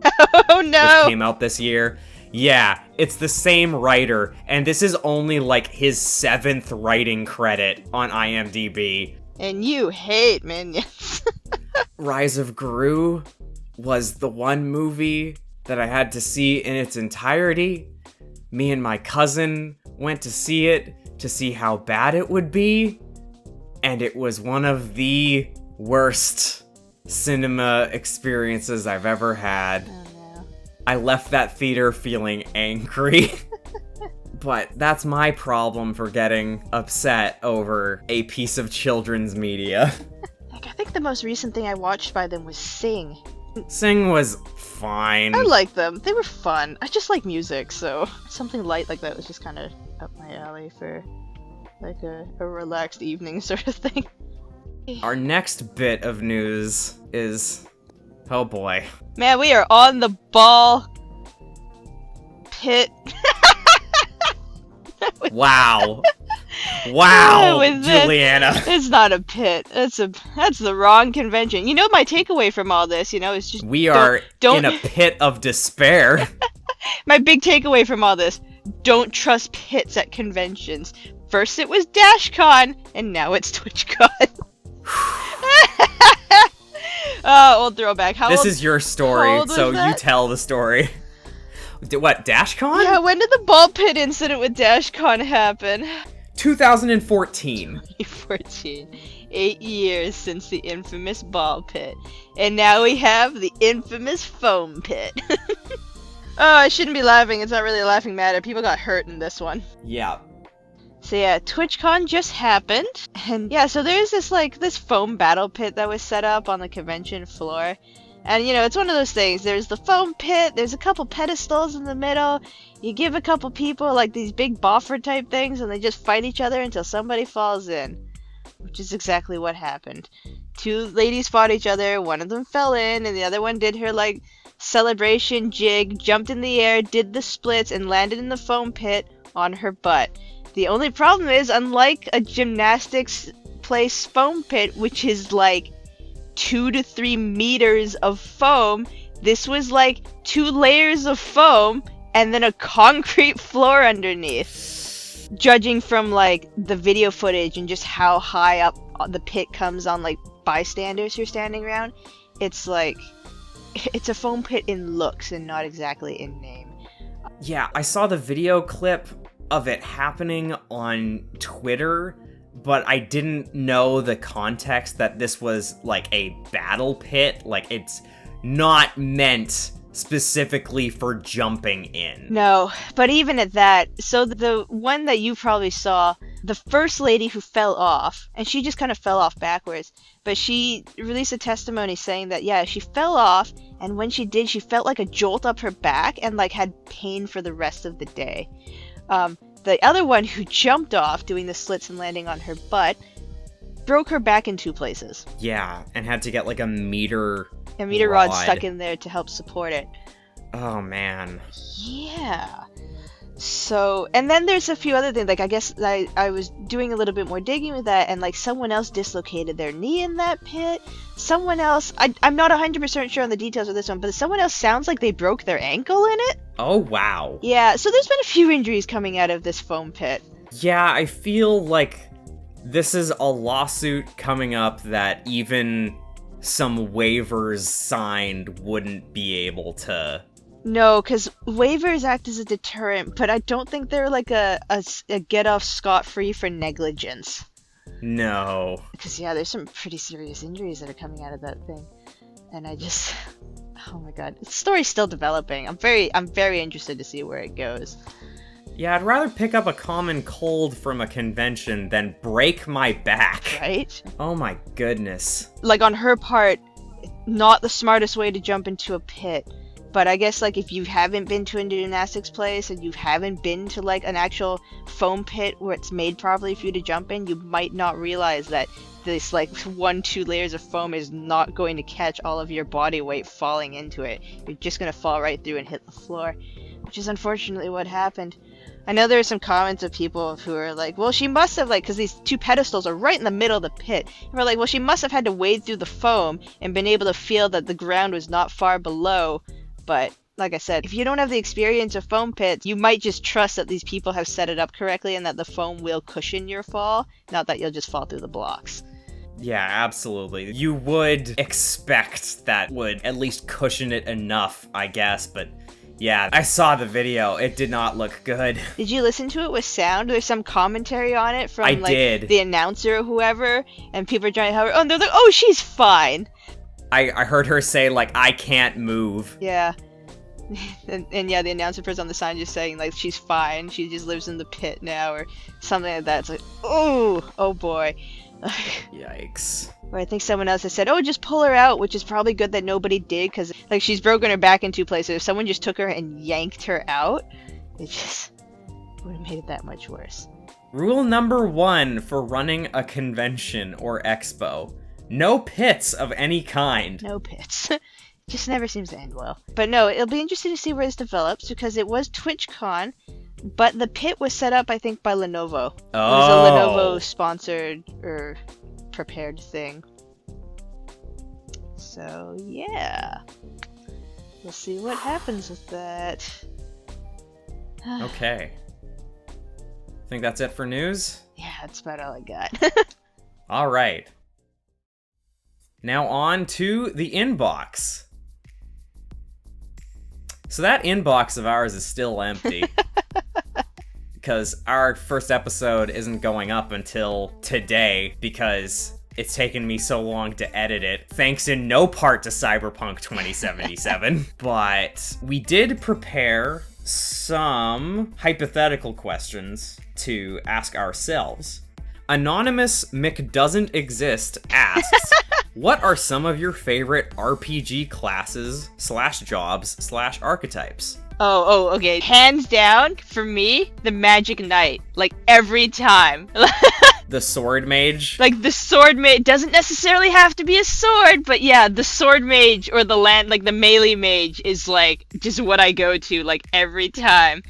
Oh no!
Which came out this year. Yeah, it's the same writer, and this is only like his 7th writing credit on IMDb.
And you hate Minions.
Rise of Gru was the one movie that I had to see in its entirety. Me and my cousin went to see it to see how bad it would be, and it was one of the worst cinema experiences I've ever had.
Oh no.
I left that theater feeling angry. But that's my problem for getting upset over a piece of children's media.
Like, I think the most recent thing I watched by them was Sing.
Sing was fine.
I liked them. They were fun. I just like music, so something light like that was just kind of up my alley for like a relaxed evening sort of thing.
Our next bit of news is... oh boy.
Man, we are on the ball pit.
Wow. Wow,
With
Julianna.
It's not a pit. That's the wrong convention. You know, my takeaway from all this, is just
We are
don't
in a pit of despair.
My big takeaway from all this: don't trust pits at conventions. First it was DashCon, and now it's TwitchCon. Old throwback.
This is your story, so you
that?
tell the story. What, DashCon?
Yeah, when did the ball pit incident with DashCon happen?
2014.
2014. 8 years since the infamous ball pit. And now we have the infamous foam pit. Oh, I shouldn't be laughing. It's not really a laughing matter. People got hurt in this one.
Yeah.
So yeah, TwitchCon just happened, and yeah, so there's this foam battle pit that was set up on the convention floor, and it's one of those things. There's the foam pit, there's a couple pedestals in the middle, you give a couple people like these big boffer type things, and they just fight each other until somebody falls in, which is exactly what happened. 2 ladies fought each other, one of them fell in, and the other one did her celebration jig, jumped in the air, did the splits, and landed in the foam pit on her butt. The only problem is, unlike a gymnastics place foam pit, which is 2 to 3 meters of foam, this was 2 layers of foam and then a concrete floor underneath. Judging from the video footage and just how high up the pit comes on bystanders who are standing around, it's it's a foam pit in looks and not exactly in name.
Yeah, I saw the video clip of it happening on Twitter, but I didn't know the context that this was a battle pit. It's not meant specifically for jumping in.
No, but even at that, so the one that you probably saw, the first lady who fell off, and she just kind of fell off backwards, but she released a testimony saying that, yeah, she fell off, and when she did, she felt like a jolt up her back and had pain for the rest of the day. The other one who jumped off doing the slits and landing on her butt broke her back in 2 places.
Yeah, and had to get a meter
rod stuck in there to help support it.
Oh man.
Yeah. So, and then there's a few other things, I guess I was doing a little bit more digging with that, and someone else dislocated their knee in that pit. Someone else, I'm not 100% sure on the details of this one, but someone else sounds like they broke their ankle in it.
Oh wow.
Yeah, so there's been a few injuries coming out of this foam pit.
Yeah, I feel this is a lawsuit coming up that even some waivers signed wouldn't be able to...
No, because waivers act as a deterrent, but I don't think they're a get-off scot-free for negligence.
No.
Because, yeah, there's some pretty serious injuries that are coming out of that thing. And I just... oh my god. The story's still developing. I'm very interested to see where it goes.
Yeah, I'd rather pick up a common cold from a convention than break my back.
Right?
Oh my goodness.
On her part, not the smartest way to jump into a pit. But I guess, if you haven't been to a gymnastics place and you haven't been to, an actual foam pit where it's made properly for you to jump in, you might not realize that this, 1-2 layers of foam is not going to catch all of your body weight falling into it. You're just going to fall right through and hit the floor, which is unfortunately what happened. I know there are some comments of people who are well, she must have, because these 2 pedestals are right in the middle of the pit. And we're well, she must have had to wade through the foam and been able to feel that the ground was not far below. But, like I said, if you don't have the experience of foam pits, you might just trust that these people have set it up correctly and that the foam will cushion your fall, not that you'll just fall through the blocks.
Yeah, absolutely. You would expect that would at least cushion it enough, I guess, but yeah, I saw the video. It did not look good.
Did you listen to it with sound? There's some commentary on it from,
I did.
The announcer or whoever, and people are trying to help her, and they're oh, she's fine!
I heard her say, I can't move.
Yeah. and yeah, the announcer person on the sign just saying, she's fine, she just lives in the pit now, or something like that. It's oh boy.
Yikes.
Or I think someone else has said, oh, just pull her out, which is probably good that nobody did, because, she's broken her back in 2 places. If someone just took her and yanked her out, it just would have made it that much worse.
Rule number 1 for running a convention or expo. No pits of any kind.
No pits. Just never seems to end well. But no, it'll be interesting to see where this develops, because it was TwitchCon, but the pit was set up, I think, by Lenovo. It was a Lenovo sponsored or prepared thing. So, yeah. We'll see what happens with that.
Okay. Think that's it for news?
Yeah, that's about all I got.
All right. Now on to the inbox. So that inbox of ours is still empty. Because our first episode isn't going up until today, because it's taken me so long to edit it, thanks in no part to Cyberpunk 2077. But we did prepare some hypothetical questions to ask ourselves. Anonymous McDoesn't Exist asks, what are some of your favorite RPG classes / jobs / archetypes?
Oh, okay. Hands down, for me, the Magic Knight. Like, every time.
The sword mage?
Like, the sword mage doesn't necessarily have to be a sword, but yeah, the sword mage or the melee mage is, like, just what I go to, like, every time.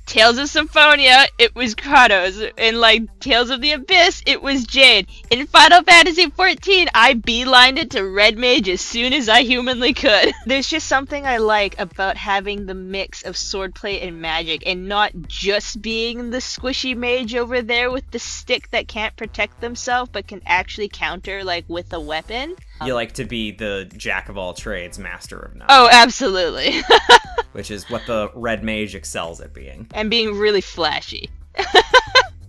Tales of Symphonia, it was Kratos. In, like, Tales of the Abyss, it was Jade. In Final Fantasy XIV, I beelined it to Red Mage as soon as I humanly could. There's just something I like about having the mix of swordplay and magic, and not just being the squishy mage over there with the stick that can't protect themselves, but can actually counter, like, with a weapon.
You like to be the jack of all trades, master of none.
Oh, absolutely.
Which is what the red mage excels at being.
And being really flashy.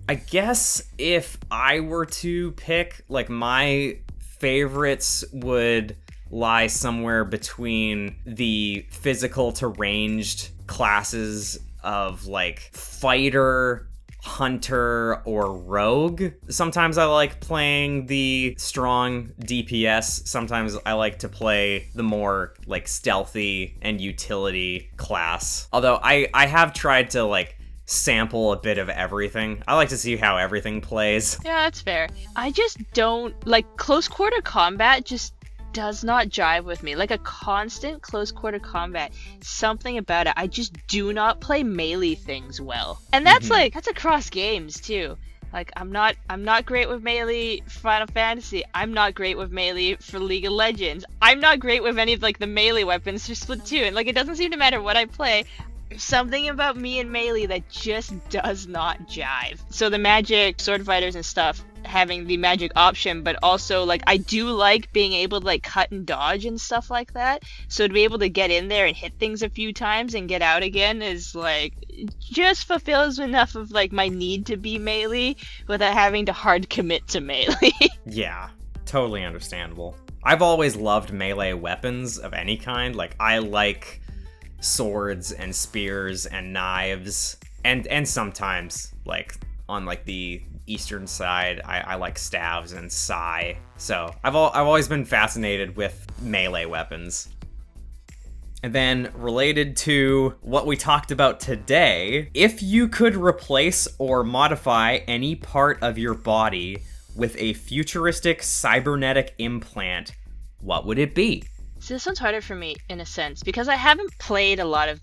I guess if I were to pick, like, my favorites would lie somewhere between the physical to ranged classes of, like, fighter, hunter, or rogue. Sometimes I like playing the strong DPS. Sometimes I like to play the more, like, stealthy and utility class. Although I have tried to, like, sample a bit of everything. I like to see how everything plays.
Yeah, that's fair. I just don't, like, close quarter combat just does not jive with me. Like, a constant close quarter combat, something about it. I just do not play melee things well. And that's like, that's across games too. Like, I'm not great with melee for Final Fantasy. I'm not great with melee for League of Legends. I'm not great with any of, like, the melee weapons for Splatoon. Like, it doesn't seem to matter what I play. There's something about me and melee that just does not jive. So the magic sword fighters and stuff, having the magic option, but also, like, I do like being able to, like, cut and dodge and stuff like that. So to be able to get in there and hit things a few times and get out again is, like, just fulfills enough of, like, my need to be melee without having to hard commit to melee.
Yeah, totally understandable. I've always loved melee weapons of any kind. Like, I like swords and spears and knives, and sometimes, like, on, like, the eastern side, I like staves and sai. So I've always been fascinated with melee weapons. And then, related to what we talked about today, if you could replace or modify any part of your body with a futuristic cybernetic implant, what would it be?
So this one's harder for me in a sense because I haven't played a lot of,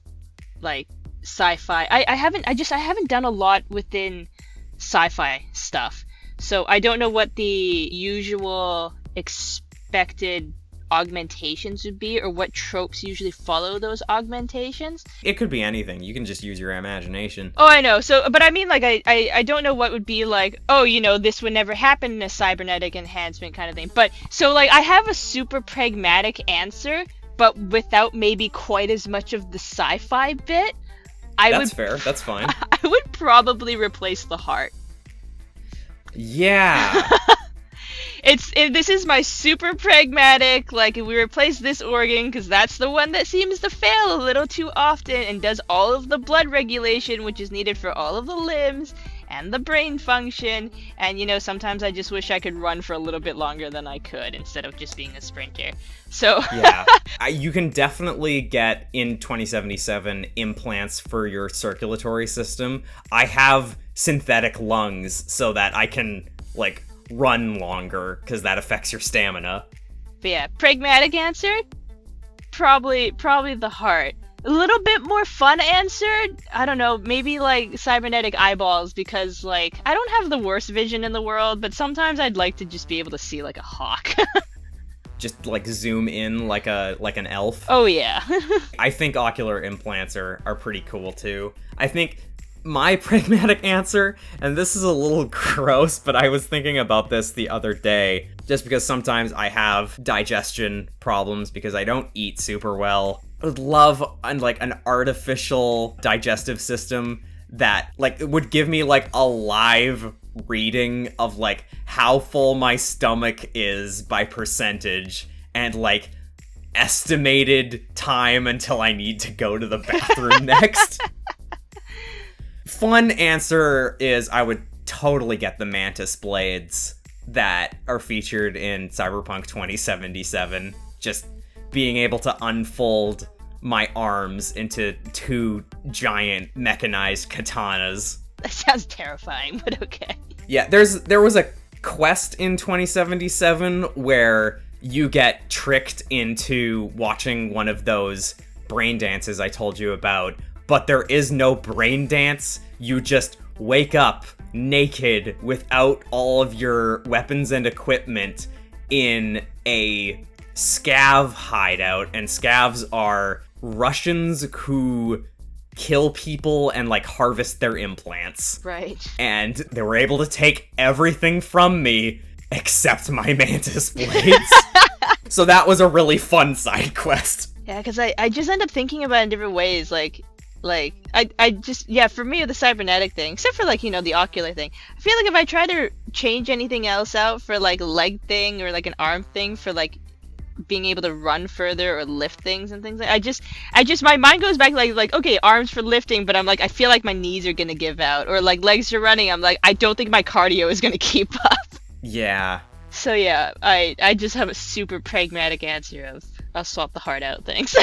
like, sci-fi. I haven't done a lot within sci-fi stuff. So I don't know what the usual expected augmentations would be, or what tropes usually follow those augmentations.
It could be anything. You can just use your imagination.
Oh, I know. So, but I mean, like, I don't know what would be like, oh, you know, this would never happen in a cybernetic enhancement kind of thing. But, so, like, I have a super pragmatic answer, but without maybe quite as much of the sci-fi bit.
That's fair. That's fine.
I would probably replace the heart.
Yeah.
This is my super pragmatic, like, if we replace this organ, because that's the one that seems to fail a little too often and does all of the blood regulation, which is needed for all of the limbs, and the brain function, and sometimes I just wish I could run for a little bit longer than I could instead of just being a sprinter. So
yeah, you can definitely get in 2077 implants for your circulatory system. I have synthetic lungs so that I can like run longer because that affects your stamina.
But yeah, pragmatic answer, probably the heart. A little bit more fun answer, I don't know, maybe like cybernetic eyeballs, because like I don't have the worst vision in the world, but sometimes I'd like to just be able to see like a hawk.
Just like zoom in like an elf.
Oh yeah.
I think ocular implants are pretty cool too. I think my pragmatic answer, and this is a little gross, but I was thinking about this the other day, just because sometimes I have digestion problems because I don't eat super well. I would love like an artificial digestive system that like would give me like a live reading of like how full my stomach is by percentage and like estimated time until I need to go to the bathroom next. Fun answer is I would totally get the mantis blades that are featured in Cyberpunk 2077. Just being able to unfold my arms into two giant mechanized katanas.
That sounds terrifying, but okay.
Yeah, there was a quest in 2077 where you get tricked into watching one of those brain dances I told you about, but there is no brain dance. You just wake up naked without all of your weapons and equipment in a scav hideout, and scavs are Russians who kill people and like harvest their implants.
Right.
And they were able to take everything from me except my mantis blades. So that was a really fun side quest.
Yeah, because I just end up thinking about it in different ways, like I just, yeah, for me, the cybernetic thing, except for like, the ocular thing, I feel like if I try to change anything else out for like leg thing or like an arm thing for like being able to run further or lift things and things like, I just my mind goes back like okay, arms for lifting, but I'm like, I feel like my knees are gonna give out, or like legs for running, I'm like, I don't think my cardio is gonna keep up.
Yeah.
So yeah, I just have a super pragmatic answer of I'll swap the heart out, thanks.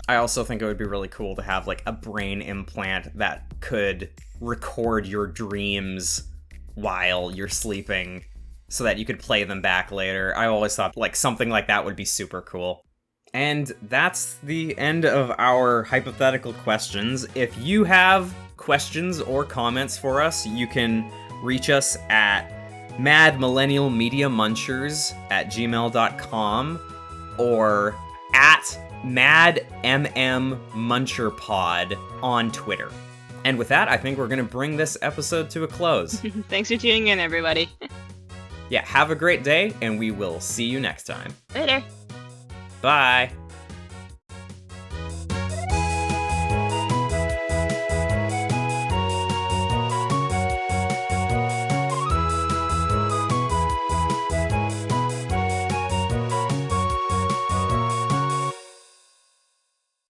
I also think it would be really cool to have like a brain implant that could record your dreams while you're sleeping so that you could play them back later. I always thought like something like that would be super cool. And that's the end of our hypothetical questions. If you have questions or comments for us, you can reach us at madmillennialmediamunchers@gmail.com or at madmmmuncherpod on Twitter. And with that, I think we're going to bring this episode to a close.
Thanks for tuning in, everybody.
Yeah, have a great day, and we will see you next time.
Later.
Bye.